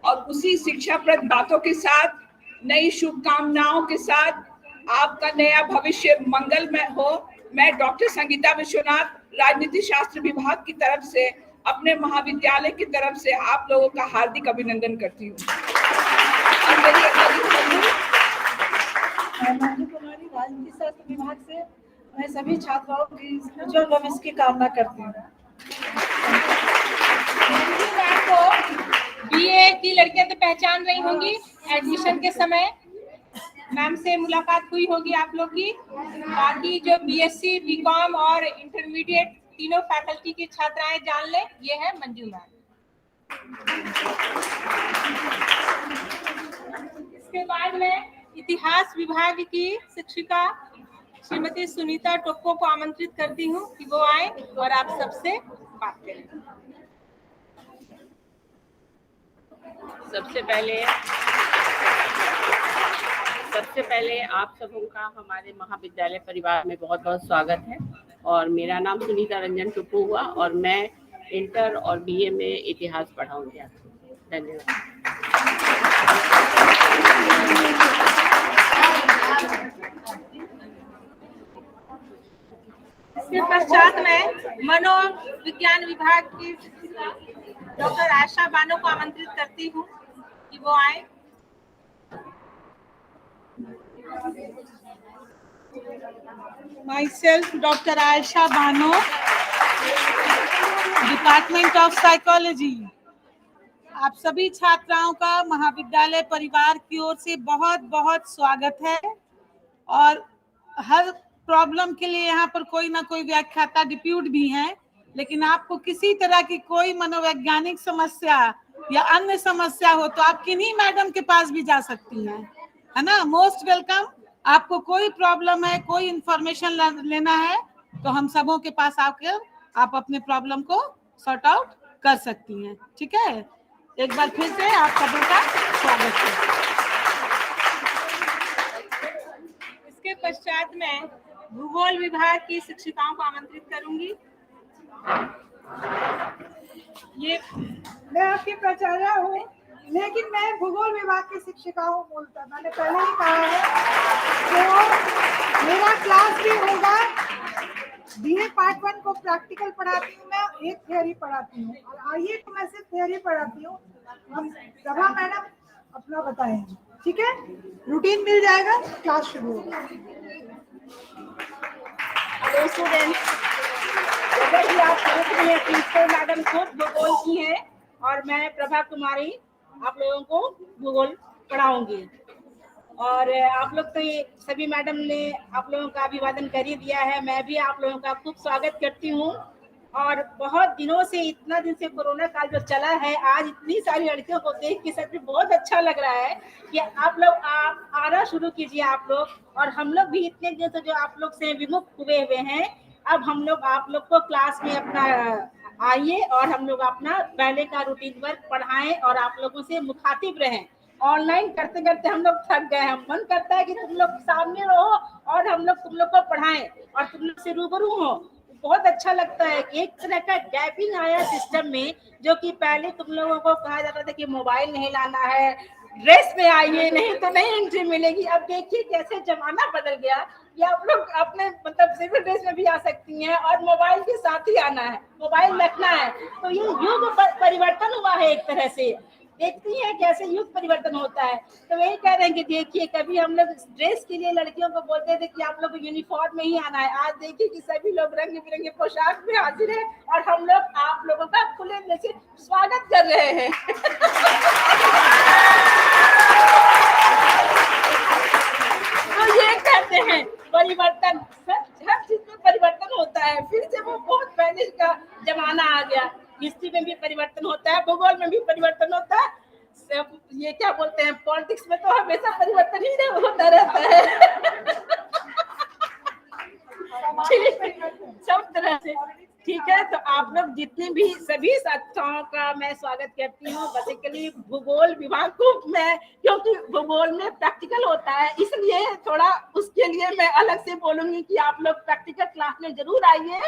और उसी शिक्षाप्रद बातों के साथ, नई शुभकामनाओं के साथ आपका नया भविष्य मंगलमय हो। मैं डॉक्टर संगीता विश्वनाथ राजनीति शास्त्र विभाग की तरफ से, अपने महाविद्यालय की तरफ से आप लोगों का हार्दिक अभिनंदन करती हूँ। और मेरी मंजू कुमारी राजनीति शास्त्र विभाग से मैं सभी छात्राओं की उज्जवल भविष्य की कामना करती हूँ। बीए की लड़कियां तो पहचान रही होंगी, एडमिशन के समय मैम से मुलाकात हुई होगी आप लोग की। बाकी जो बीएससी, बीकॉम और इंटरमीडिएट तीनों फैकल्टी की छात्राएं जान ले, ये है मंजू मैम। इसके बाद में इतिहास विभाग की शिक्षिका श्रीमती सुनीता टोप्पो को आमंत्रित करती हूँ कि वो आए और आप सबसे बात करें। सबसे पहले आप सबों का हमारे महाविद्यालय परिवार में बहुत बहुत स्वागत है। और मेरा नाम सुनीता रंजन टुप्पो हुआ और मैं इंटर और बीए में इतिहास पढ़ाऊंगी। धन्यवाद। इसके पश्चात मैं मनोविज्ञान विभाग की डॉक्टर आयशा बानो को आमंत्रित करती हूँ कि वो आए। Myself, Dr. Aisha Bano, department of psychology. आप सभी छात्राओं का महाविद्यालय परिवार की ओर से बहुत बहुत स्वागत है। और हर प्रॉब्लम के लिए यहाँ पर कोई ना कोई व्याख्याता डिप्यूट भी हैं, लेकिन आपको किसी तरह की कोई मनोवैज्ञानिक समस्या या अन्य समस्या हो तो आप किन्हीं मैडम के पास भी जा सकती हैं, है ना? Most welcome. आपको कोई प्रॉब्लम है, कोई इंफॉर्मेशन लेना है तो हम सबों के पास आकर आप अपने प्रॉब्लम को सॉर्ट आउट कर सकती हैं। ठीक है, एक बार फिर से आप सबों का स्वागत है। इसके पश्चात मैं भूगोल विभाग की शिक्षिकाओं को आमंत्रित करूंगी। ये मैं आपकी प्राचार्य हूँ, लेकिन मैं भूगोल विभाग की शिक्षिका हूँ मूलतः। मैंने पहले ही कहा है, तो मेरा क्लास भी होगा। बीए पार्ट 1 को प्रैक्टिकल पढ़ाती हूँ मैं, एक थियोरी पढ़ाती हूँ, और आईए को मैं सिर्फ थियोरी पढ़ाती हूँ। हम प्रभा मैडम अपना बताएंगे, ठीक है? रूटीन मिल जाएगा, क्लास शुरू होगा। हेलो स्टूडेंट्स, जैसे कि आप देख रहे हैं प्रिंसिपल मैडम खुद भूगोल की है और मैं प्रभा कुमारी आप लोगों को भूगोल पढ़ाऊंगी। और आप लोग तो ये सभी मैडम ने आप लोगों का अभिवादन कर ही दिया है। मैं भी आप लोगों का खूब स्वागत करती हूँ। और बहुत दिनों से, इतना दिन से कोरोना काल जो चला है, आज इतनी सारी लड़कियों को देख के सच में बहुत अच्छा लग रहा है कि आप लोग आना शुरू कीजिए आप लोग। और हम लोग भी इतने दिन से जो आप लोग से विमुख हुए हैं, अब हम लोग आप लोग को क्लास में अपना आइए और हम लोग अपना पहले का रूटीन वर्क पढ़ाएं और आप लोगों से मुखातिब रहें। ऑनलाइन करते करते हम लोग थक गए हैं। मन करता है कि तुम लोग सामने रहो और हम लोग तुम लोग को पढ़ाएं और तुम लोग से रूबरू हो। बहुत अच्छा लगता है। एक तरह का गैपिंग आया सिस्टम में, जो कि पहले तुम लोगों को कहा जाता था कि मोबाइल नहीं लाना है, ड्रेस में आइए, नहीं तो नहीं एंट्री मिलेगी। अब देखिए कैसे जमाना बदल गया कि आप लोग अपने मतलब सिविल ड्रेस में भी आ सकती हैं और मोबाइल के साथ ही आना है, मोबाइल रखना है। तो ये युग परिवर्तन हुआ है एक तरह से। देखती है कैसे युग परिवर्तन होता है। तो वही कह रहे हैं कि देखिए, कभी हम लोग ड्रेस के लिए लड़कियों को बोलते थे कि आप लोग यूनिफॉर्म में ही आना है। आज देखिए कि सभी लोग रंग बिरंगे पोशाक में हाजिर है और हम लोग आप लोगों का खुले दिल से स्वागत कर रहे हैं। तो ये कहते हैं परिवर्तन, हर चीज में परिवर्तन होता है। फिर से वो बहुत पहले का जमाना आ गया। हिस्ट्री में भी परिवर्तन होता है, भूगोल में भी परिवर्तन होता है, ये क्या बोलते हैं, पॉलिटिक्स में तो हमेशा परिवर्तन ही होता रहता है। सब तरह से ठीक है। तो आप लोग जितने भी सभी छात्राओं का मैं स्वागत करती हूँ। बेसिकली भूगोल विभाग को मैं, क्योंकि भूगोल में प्रैक्टिकल होता है, इसलिए थोड़ा उसके लिए मैं अलग से बोलूंगी कि आप लोग प्रैक्टिकल क्लास में जरूर आइए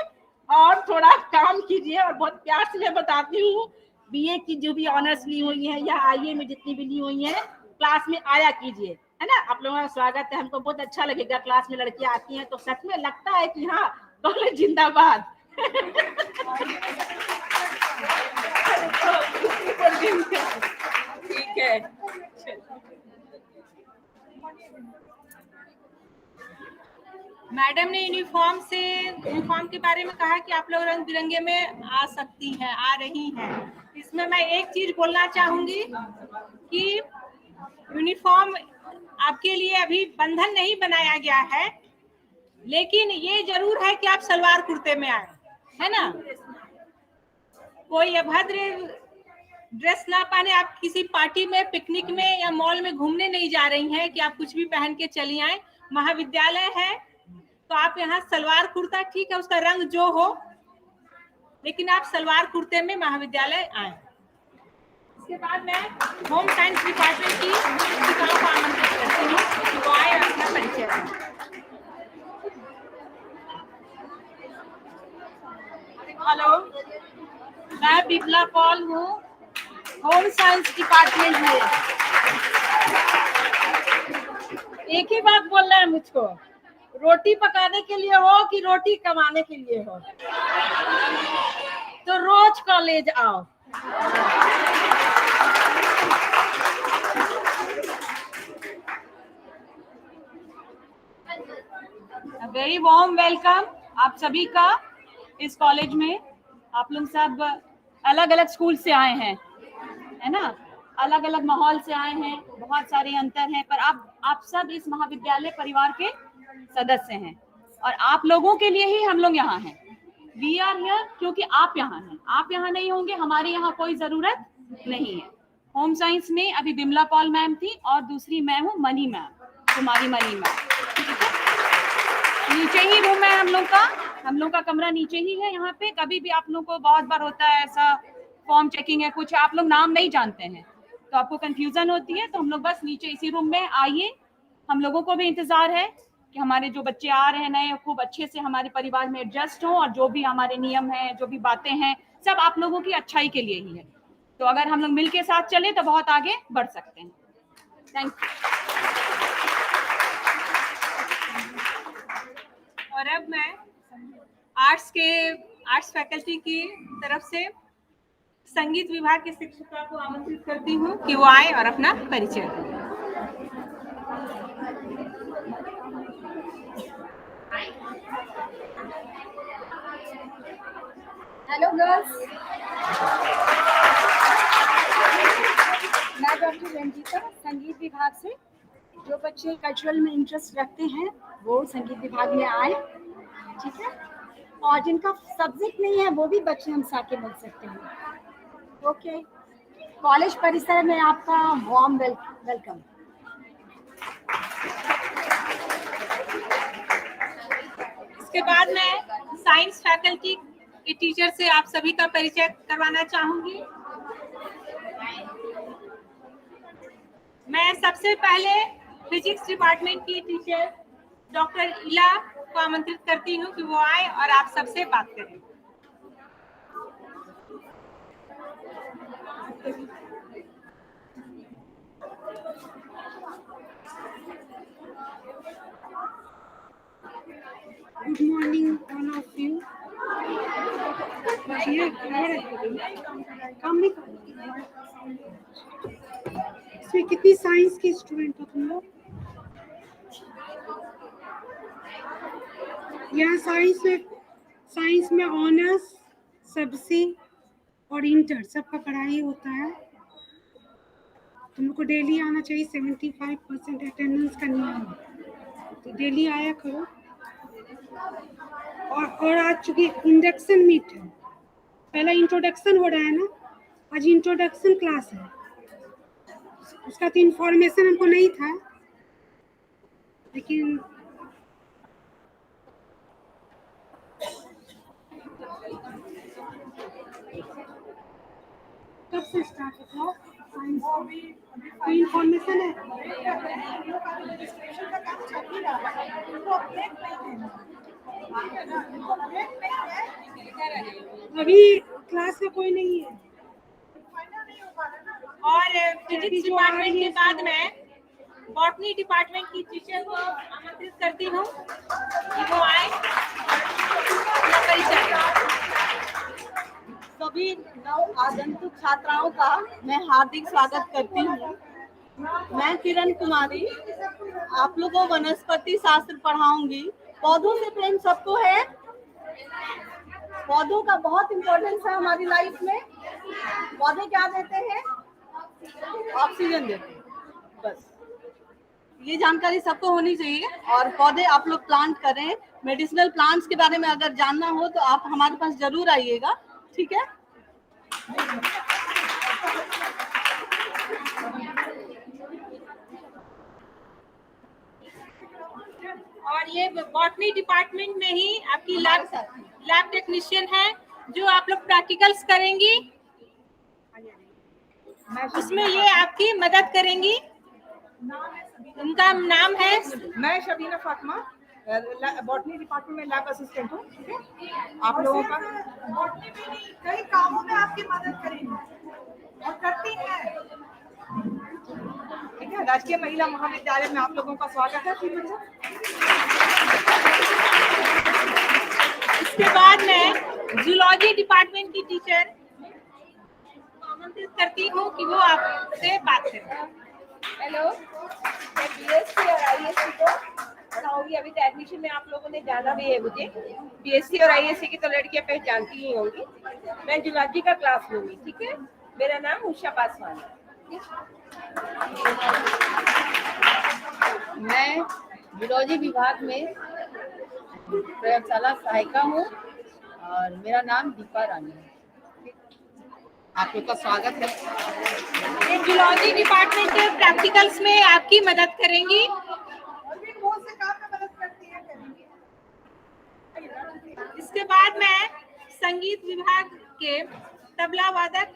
और थोड़ा काम कीजिए। और बहुत प्यार से मैं बताती हूँ, बीए की जो भी ऑनर्स ली हुई है या आईए में जितनी भी ली हुई है, क्लास में आया कीजिए, है ना। आप लोगों का स्वागत है। हमको बहुत अच्छा लगेगा क्लास में लड़कियां आती हैं तो सच में लगता है कि हाँ, कॉलेज जिंदाबाद। ठीक है। मैडम ने यूनिफॉर्म के बारे में कहा कि आप लोग रंग बिरंगे में आ सकती हैं, आ रही हैं। इसमें मैं एक चीज बोलना चाहूंगी कि यूनिफॉर्म आपके लिए अभी बंधन नहीं बनाया गया है, लेकिन ये जरूर है कि आप सलवार कुर्ते में आए, है ना। कोई अभद्र ड्रेस ना पहने। आप किसी पार्टी में, पिकनिक में या मॉल में घूमने नहीं जा रही हैं कि आप कुछ भी पहन के चली आए। महाविद्यालय है तो आप यहाँ सलवार कुर्ता, ठीक है, उसका रंग जो हो, लेकिन आप सलवार कुर्ते में महाविद्यालय आए। इसके बाद मैं होम साइंस डिपार्टमेंट की शिक्षिकाओं को आमंत्रित करती हूँ कि वो आए और अपना परिचय दें। हेलो, मैं बिमला पॉल हूँ, होम साइंस डिपार्टमेंट में। एक ही बात बोलना है मुझको, रोटी पकाने के लिए हो कि रोटी कमाने के लिए हो, तो रोज कॉलेज आओ। वेरी वार्म वेलकम आप सभी का इस कॉलेज में। आप लोग सब अलग अलग स्कूल से आए हैं, है ना, अलग अलग माहौल से आए हैं, बहुत सारे अंतर हैं, पर आप सब इस महाविद्यालय परिवार के सदस्य हैं और आप लोगों के लिए ही हम लोग यहाँ हैं। वी आर हियर क्योंकि आप यहाँ हैं। आप यहाँ नहीं होंगे, हमारे यहाँ कोई जरूरत नहीं है। होम साइंस में अभी बिमला पॉल मैम थी और दूसरी मैं हूँ मनी मैम, कुमारी मनी मैम। नीचे ही रूम है हम लोग का कमरा नीचे ही है। यहाँ पे कभी भी आप लोग को बहुत बार होता है ऐसा, फॉर्म चेकिंग है, कुछ आप लोग नाम नहीं जानते हैं तो आपको कंफ्यूजन होती है, तो हम लोग बस नीचे इसी रूम में आइए। हम लोगों को भी इंतजार है कि हमारे जो बच्चे आ रहे हैं नए, खूब अच्छे से हमारे परिवार में एडजस्ट हो और जो भी हमारे नियम हैं, जो भी बातें हैं, सब आप लोगों की अच्छाई के लिए ही है। तो अगर हम लोग मिल के साथ चले तो बहुत आगे बढ़ सकते हैं। Thank you. और अब मैं आर्ट्स फैकल्टी की तरफ से संगीत विभाग के शिक्षकों को आमंत्रित करती हूँ कि वो आए और अपना परिचय दें। हेलो गर्ल्स, मैं डॉक्टर रंजीता, संगीत विभाग से। जो बच्चे कल्चरल में इंटरेस्ट रखते हैं वो संगीत विभाग में आए, ठीक है। और जिनका सब्जेक्ट नहीं है वो भी बच्चे हमसे आके मिल सकते हैं। ओके, कॉलेज परिसर में आपका वार्म वेलकम। इसके बाद मैं साइंस फैकल्टी के टीचर से आप सभी का परिचय करवाना चाहूंगी। मैं सबसे पहले फिजिक्स डिपार्टमेंट की टीचर डॉक्टर इला को आमंत्रित करती हूँ कि वो आए और आप सबसे बात करें। Good morning, all of you. इसमें कितनी साइंस के स्टूडेंट हो तुम लोग? यहाँ साइंस में ऑनर्स, सबसे और इंटर सबका पढ़ाई होता है। तुम लोग को डेली आना चाहिए। 75% अटेंडेंस का नियम है, तो डेली आया करो। और आज चूंकि इंडक्शन मीट है, पहला इंट्रोडक्शन हो रहा है ना, आज इंट्रोडक्शन क्लास है। उसका तो इंफॉर्मेशन हमको नहीं था, लेकिन कब से स्टार्ट होगा साइंस? कोई इंफॉर्मेशन है? अभी क्लास में कोई नहीं है। और फिजिक्स डिपार्टमेंट के बाद मैं बॉटनी डिपार्टमेंट की टीचर को आमंत्रित करती हूँ कि वो आए अपना परिचय। सभी नव आगंतुक छात्राओं का मैं हार्दिक स्वागत करती हूँ। मैं किरण कुमारी आप लोगों को वनस्पति शास्त्र पढ़ाऊंगी। पौधों से प्रेम सबको है। पौधों का बहुत इम्पोर्टेंस है हमारी लाइफ में। पौधे क्या देते हैं? ऑक्सीजन देते हैं। बस ये जानकारी सबको होनी चाहिए। और पौधे आप लोग प्लांट करें। मेडिसिनल प्लांट्स के बारे में अगर जानना हो तो आप हमारे पास जरूर आइएगा, ठीक है? और ये बॉटनी डिपार्टमेंट में ही आपकी लैब टेक्नीशियन है, जो आप लोग प्रैक्टिकल्स करेंगी, उसमें ये आपकी मदद करेंगी। उनका नाम है, मैं शबीना फातिमा, बॉटनी डिपार्टमेंट में लैब असिस्टेंट हूँ। आप लोगों का बॉटनी में नहीं, कई कामों में आपकी मदद करेंगे और करती है। ठीक है। राजकीय महिला महाविद्यालय में आप लोगों का स्वागत है। इसके बाद मैं जूलॉजी डिपार्टमेंट की टीचर आमंत्रित करती हूँ कि वो आपसे बात करें। हेलो, मैं बीएससी और आईएससी को पढ़ाऊंगी। अभी तो एडमिशन में आप लोगों ने जाना भी है मुझे। बीएससी और आईएससी की तो लड़कियां पहचानती ही होंगी। मैं जूलॉजी का क्लास लूंगी, ठीक है? मेरा नाम उषा पासवान है। मैं जूलॉजी विभाग में प्रयोगशाला सहायिका हूँ और मेरा नाम दीपा रानी है। आप लोग का स्वागत है। ये जूलॉजी डिपार्टमेंट के प्रैक्टिकल्स में आपकी मदद करेंगी। इसके बाद मैं संगीत विभाग के तबला वादक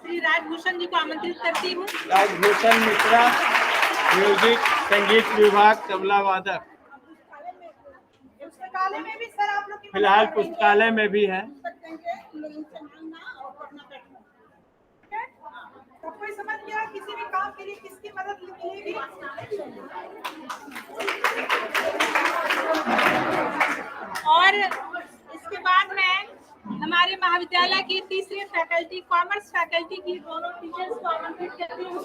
श्री राजभूषण जी को आमंत्रित करती हूँ। राजभूषण मिश्रा, म्यूजिक संगीत विभाग, तबला वादक। पुस्तकालय में भी सर आप लोग की फिलहाल पुस्तकालय में भी है। सब कोई समझ गया? किसी भी काम के लिए किसकी मदद मिलेगी? और इसके बाद मैं हमारे महाविद्यालय की तीसरे फैकल्टी, कॉमर्स फैकल्टी की दोनों टीचर्स को आमंत्रित करती हूँ।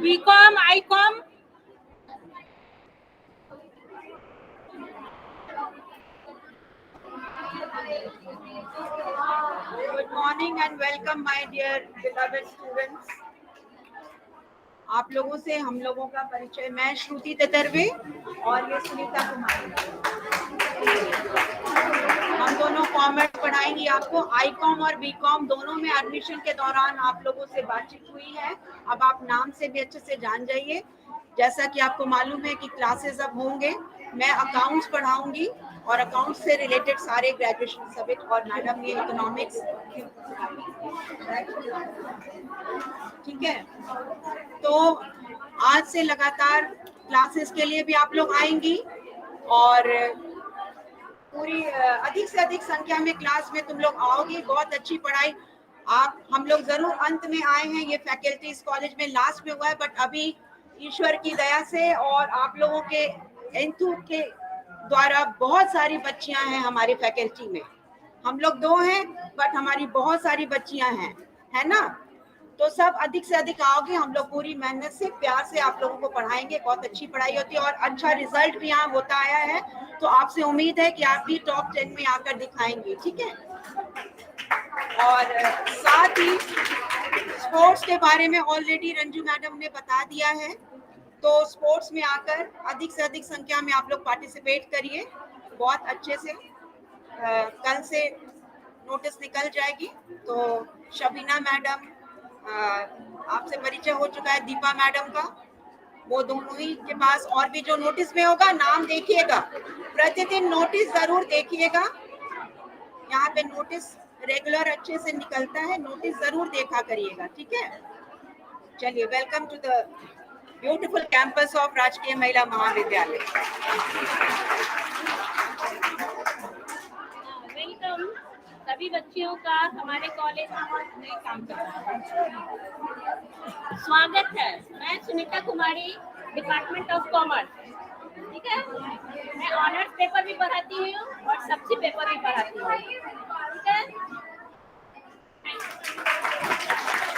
BCom, ICom, good morning and welcome my dear beloved students. आप लोगों से हम लोगों का परिचय। मैं श्रुति तेतरवे और ये सुनीता कुमारी। हम दोनों कॉमर्स पढ़ाएंगी आपको। आईकॉम और बीकॉम दोनों में एडमिशन के दौरान आप लोगों से बातचीत हुई है। अब आप नाम से भी अच्छे से जान जाइए। जैसा कि आपको मालूम है कि क्लासेस अब होंगे। मैं अकाउंट्स पढ़ाऊंगी और अकाउंट्स से रिलेटेड सारे ग्रेजुएशन सब्जेक्ट, और मैडम ये इकोनॉमिक्स ठीक है, तो आज से लगातार क्लासेस के लिए भी आप लोग आएंगी और पूरी अधिक से अधिक संख्या में क्लास में तुम लोग आओगी। बहुत अच्छी पढ़ाई आप हम लोग जरूर अंत में आए हैं, ये फैकल्टीज कॉलेज में लास्ट में हुआ है, बट अभी ईश्वर की दया से और आप लोगों के एंथू के द्वारा बहुत सारी बच्चियां हैं हमारी फैकल्टी में। हम लोग 2 हैं बट हमारी बहुत सारी बच्चियां हैं, है ना। तो सब अधिक से अधिक आओगे, हम लोग पूरी मेहनत से प्यार से आप लोगों को पढ़ाएंगे। बहुत अच्छी पढ़ाई होती है और अच्छा रिजल्ट भी यहाँ होता आया है, तो आपसे उम्मीद है कि आप भी टॉप 10 में आकर दिखाएंगे, ठीक है। और साथ ही स्पोर्ट्स के बारे में ऑलरेडी रंजू मैडम ने बता दिया है, तो स्पोर्ट्स में आकर अधिक से अधिक संख्या में आप लोग पार्टिसिपेट करिए बहुत अच्छे से। कल से नोटिस निकल जाएगी, तो शबीना मैडम आपसे परिचय हो चुका है, दीपा मैडम का, वो दोनों ही के पास और भी जो नोटिस में होगा नाम देखिएगा, प्रतिदिन नोटिस जरूर देखिएगा। यहाँ पे नोटिस रेगुलर अच्छे से निकलता है, नोटिस जरूर देखा करिएगा, ठीक है। चलिए, welcome to the beautiful campus of Rajkiya Mahila महाविद्यालय। वेलकम सभी बच्चियों का हमारे कॉलेज में काम कर रहा है। स्वागत है। मैं सुनीता कुमारी, डिपार्टमेंट ऑफ कॉमर्स, ठीक है। मैं ऑनर्स पेपर भी पढ़ाती हूँ और सब्जी पेपर भी पढ़ाती हूँ, ठीक है।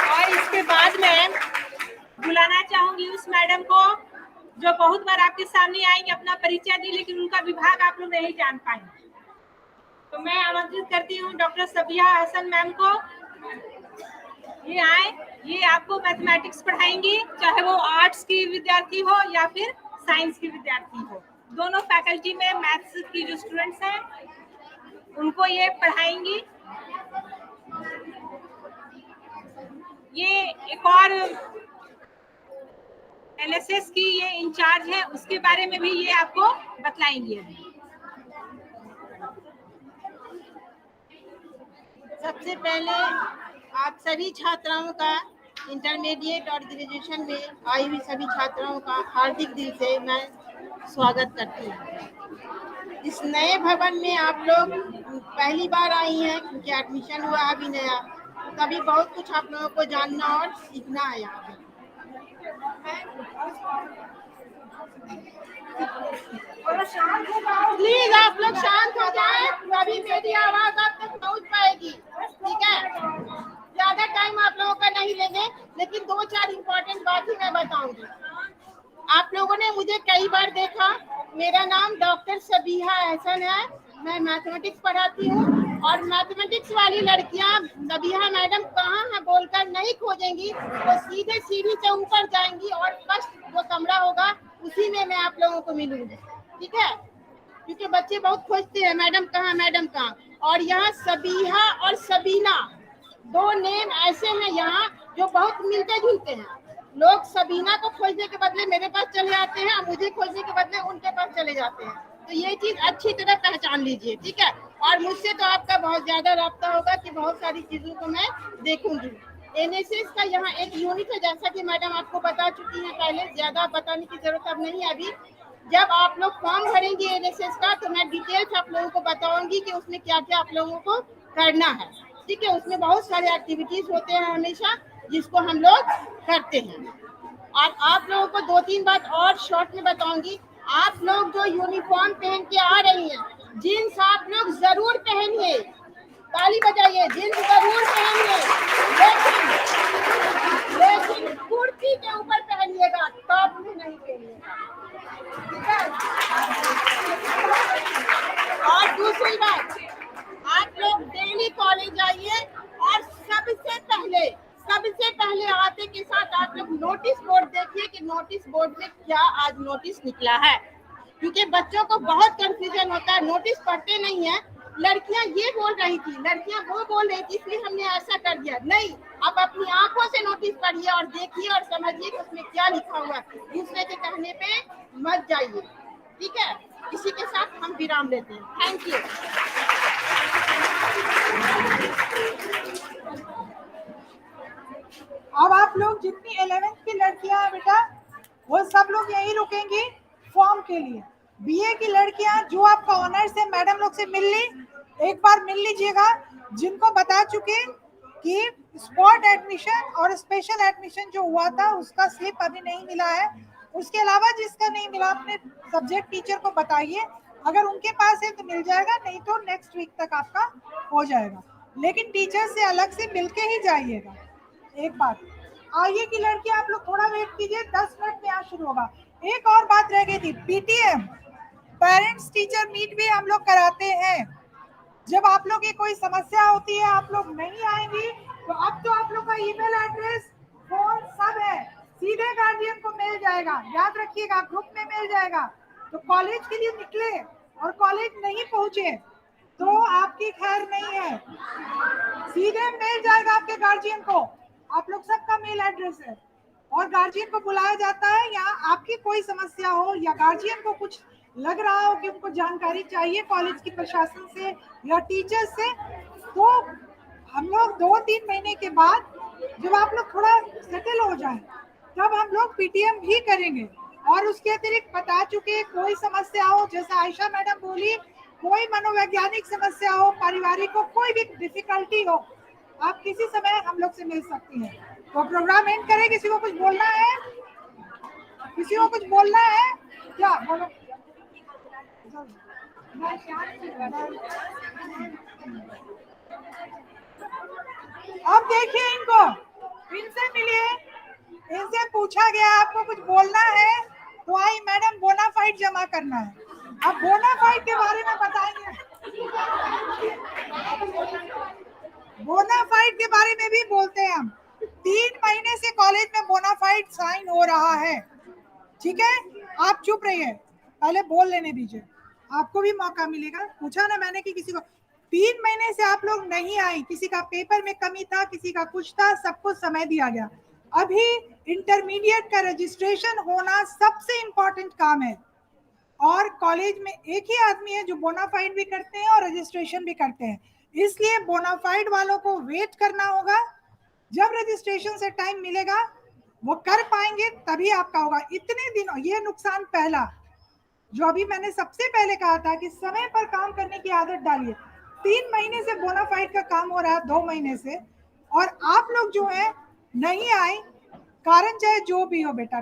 और इसके बाद मैं बुलाना चाहूंगी उस मैडम को जो बहुत बार आपके सामने आएंगे, अपना परिचय दी, लेकिन उनका विभाग आप लोग नहीं जान पाएंगे। तो मैं आमंत्रित करती हूँ डॉक्टर सबिया हसन मैम को। ये आए, ये आपको मैथमेटिक्स पढ़ाएंगी, चाहे वो आर्ट्स की विद्यार्थी हो या फिर साइंस की विद्यार्थी हो। दोनों फैकल्टी में मैथ्स की जो स्टूडेंट्स हैं उनको ये पढ़ाएंगी। ये एक और एलएसएस की ये इंचार्ज है, उसके बारे में भी ये आपको बतलाएंगे। सबसे पहले आप सभी छात्राओं का, इंटरमीडिएट और ग्रेजुएशन में आई हुई सभी छात्राओं का हार्दिक दिल से मैं स्वागत करती हूँ। इस नए भवन में आप लोग पहली बार आई हैं क्योंकि एडमिशन हुआ अभी नया, तभी बहुत कुछ आप लोगों को जानना और सीखना है यहाँ पे। प्लीज आप लोग शांत हो जाएं, तभी मेरी आवाज आप तक पहुँच पाएगी, ठीक है। ज्यादा टाइम आप लोगों का नहीं लेंगे, लेकिन 2-4 इम्पोर्टेंट बात ही मैं बताऊंगी। आप लोगों ने मुझे कई बार देखा, मेरा नाम डॉक्टर सबिहा हसन है, मैं मैथमेटिक्स पढ़ाती हूँ और मैथमेटिक्स वाली लड़कियाँ सबिहा मैडम कहाँ है बोलकर नहीं खोजेंगी, वो सीधे सीढ़ी से ऊपर जाएंगी और फर्स्ट जो कमरा होगा उसी में मैं आप लोगों को मिलूंगी, ठीक है। क्योंकि बच्चे बहुत खोजते हैं मैडम कहाँ, मैडम कहाँ। और यहाँ सबिहा और सबीना 2 नेम ऐसे हैं यहाँ जो बहुत मिलते जुलते हैं। लोग सबीना को खोजने के बदले मेरे पास चले आते हैं और मुझे खोजने के बदले उनके पास चले जाते हैं। तो ये चीज अच्छी तरह पहचान लीजिए, ठीक है। और मुझसे तो आपका बहुत ज्यादा राब्ता होगा कि बहुत सारी चीजों को मैं देखूंगी। एनएसएस का यहाँ एक यूनिट है, जैसा कि मैडम आपको बता चुकी हैं पहले, ज्यादा बताने की जरूरत अब नहीं है। अभी जब आप लोग फॉर्म भरेंगे एनएसएस का तो मैं डिटेल्स आप लोगों को बताऊंगी कि उसमें क्या क्या आप लोगों को करना है, ठीक है। उसमें बहुत सारे एक्टिविटीज होते हैं हमेशा, जिसको हम लोग करते हैं। और आप लोगों को 2-3 बात और शॉर्ट में बताऊंगी। आप लोग जो यूनिफॉर्म पहन के आ रही हैं, जीन्स आप लोग जरूर पहनिए, ताली बजाइए, जीन्स जरूर पहनिए, लेकिन कुर्ती के ऊपर पहनिएगा, टॉप में नहीं पहनिएगा, ठीक है। और दूसरी बात, आप लोग डेली कॉलेज आइए और सबसे पहले आते के साथ आप लोग नोटिस बोर्ड देखिए कि नोटिस बोर्ड में क्या आज नोटिस निकला है, क्योंकि बच्चों को बहुत कंफ्यूजन होता है, नोटिस पढ़ते नहीं है। लड़कियां ये बोल रही थी, लड़कियां वो बोल रही थी, इसलिए हमने ऐसा कर दिया। नहीं, आप अपनी आंखों से नोटिस पढ़िए और देखिए और समझिए कि उसमें क्या लिखा हुआ है। दूसरे के कहने पे मत जाइए, ठीक है, इसी के साथ हम विराम लेते हैं। Thank you. अब आप लोग जितनी 11th की लड़कियां हैं बेटा, वो सब लोग यहीं रुकेंगी फॉर्म के लिए। बीए की लड़कियां जो आपका ऑनर्स है, मैडम लोग से मिल ली, एक बार मिल लीजिएगा। जिनको बता चुके कि स्पॉट एडमिशन और स्पेशल एडमिशन जो हुआ था उसका स्लिप अभी नहीं मिला है। उसके अलावा जिसका नहीं मिला अपने सब्जेक्ट टीचर को बताइए, अगर उनके पास है तो मिल जाएगा, नहीं तो नेक्स्ट वीक तक आपका हो जाएगा। लेकिन टीचर से अलग से मिलके ही जाइएगा। एक बात, आइए की लड़की आप लोग थोड़ा वेट कीजिए, 10 मिनट में यहाँ शुरू होगा। एक और बात रह गई थी, पीटीएम पेरेंट्स टीचर मीट भी हम लोग कराते हैं। जब आप लोग की कोई समस्या होती है, आप लोग नहीं आएंगी, तो अब तो आप लोग का ईमेल एड्रेस, फोन सब है, सीधे गार्जियन को मिल जाएगा। याद रखिएगा, ग्रुप में मिल जाएगा। तो कॉलेज के लिए निकले और कॉलेज नहीं पहुंचे तो आपकी खैर नहीं है, सीधे मिल जाएगा आपके गार्जियन को। आप लोग सबका मेल एड्रेस है और गार्जियन को बुलाया जाता है। यहाँ आपकी कोई समस्या हो या गार्जियन को कुछ लग रहा हो कि उनको जानकारी चाहिए कॉलेज की प्रशासन से या टीचर से, तो हम लोग 2-3 महीने के बाद जब आप लोग थोड़ा सेटल हो जाए तब हम लोग पीटीएम भी करेंगे। और उसके अतिरिक्त बता चुके, कोई समस्या हो, जैसा आयशा मैडम बोली, कोई मनोवैज्ञानिक समस्या हो, पारिवारिक हो, कोई भी डिफिकल्टी हो, आप किसी समय हम लोग से मिल सकती हैं। तो प्रोग्राम एंड करें। किसी को कुछ बोलना है? किसी को कुछ बोलना है? क्या बोलो? अब देखिए इनको, इनसे मिलिए, इनसे पूछा गया आपको कुछ बोलना है तो आई मैडम बोनाफाइड जमा करना है। अब बोनाफाइड के बारे में बताएंगे, बोनाफाइड के बारे में भी बोलते हैं हम। 3 महीने से कॉलेज में बोनाफाइड साइन हो रहा है, ठीक है? आप चुप रहिए, पहले बोल लेने दीजिए, आपको भी मौका मिलेगा। पूछा ना मैंने कि किसी को 3 महीने से आप लोग नहीं आई, किसी का पेपर में कमी था, किसी का कुछ था, सबको समय दिया गया। अभी इंटरमीडिएट का रजिस्ट्रेशन होना सबसे इम्पोर्टेंट काम है और कॉलेज में एक ही आदमी है जो बोनाफाइड भी करते हैं और रजिस्ट्रेशन भी करते हैं, इसलिए बोनाफाइड वालों को वेट करना होगा। जब रजिस्ट्रेशन से टाइम मिलेगा वो कर पाएंगे तभी आपका होगा। इतने दिनों ये नुकसान पहला जो अभी मैंने सबसे पहले कहा था कि समय पर काम करने की आदत डालिए। 3 महीने से बोनाफाइड का काम हो रहा है, 2 महीने से, और आप लोग जो है नहीं आए, कारण चाहे जो भी हो बेटा,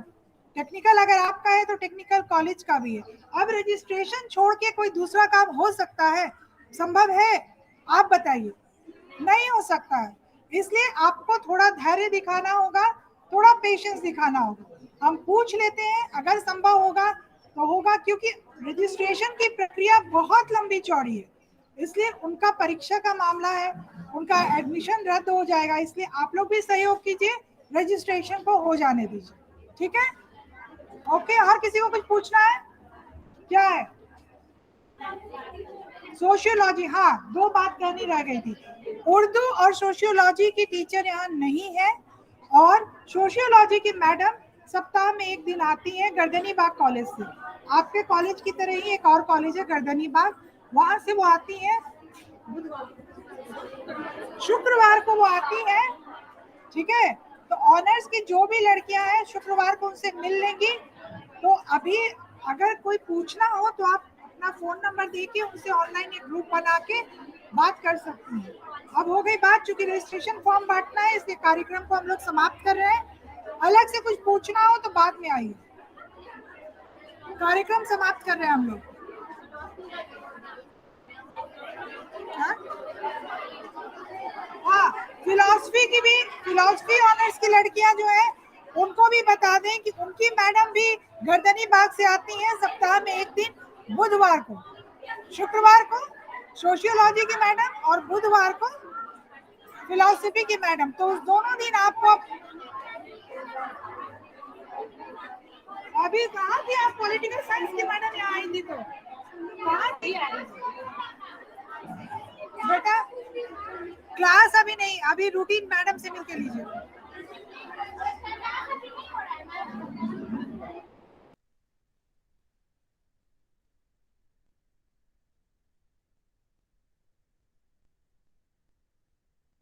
टेक्निकल अगर आपका है तो टेक्निकल कॉलेज का भी है। अब रजिस्ट्रेशन छोड़ के कोई दूसरा काम हो सकता है, संभव है? आप बताइए, नहीं हो सकता है। इसलिए आपको थोड़ा धैर्य दिखाना होगा, थोड़ा पेशेंस दिखाना होगा। हम पूछ लेते हैं, अगर संभव होगा तो होगा, क्योंकि रजिस्ट्रेशन की प्रक्रिया बहुत लंबी चौड़ी है, इसलिए उनका परीक्षा का मामला है, उनका एडमिशन रद्द हो जाएगा। इसलिए आप लोग भी सहयोग कीजिए, रजिस्ट्रेशन को हो जाने दीजिए, ठीक है? ओके, और किसी को कुछ पूछना है? क्या है? सोशियोलॉजी, हाँ 2 बात कहनी रह गई थी। उर्दू और सोशियोलॉजी की टीचर यहाँ नहीं है और सोशियोलॉजी की मैडम सप्ताह में 1 दिन आती है गर्दनी बाग कॉलेज से। आपके कॉलेज की तरह ही एक और कॉलेज है गर्दनी बाग, वहां से वो आती है, शुक्रवार को वो आती है, ठीक है? तो ऑनर्स की जो भी लड़कियां हैं शुक्रवार को उनसे मिल लेंगी। तो अभी अगर कोई पूछना हो तो आप अपना फोन नंबर देके उनसे ऑनलाइन एक ग्रुप बना के बात कर सकती हैं। अब हो गई बात, चूंकि रजिस्ट्रेशन फॉर्म बांटना है इसलिए कार्यक्रम को हम लोग समाप्त कर रहे हैं। अलग से कुछ पूछना हो तो बाद में आइए, कार्यक्रम समाप्त कर रहे हैं हम लोग। हाँ, फिलॉसफी ऑनर्स की लड़कियां जो है उनको भी बता दें कि उनकी मैडम भी गर्दनी बाग से आती हैं सप्ताह में 1 दिन, बुधवार को, शुक्रवार को सोशियोलॉजी की मैडम और बुधवार को फिलॉसफी की मैडम। तो उस दोनों दिन आपको, अभी कहा थी आप पॉलिटिकल साइंस की मैडम यहाँ आई थी, तो कहाँ थी बेटा? क्लास अभी नहीं, अभी रूटीन मैडम से मिलके लीजिए।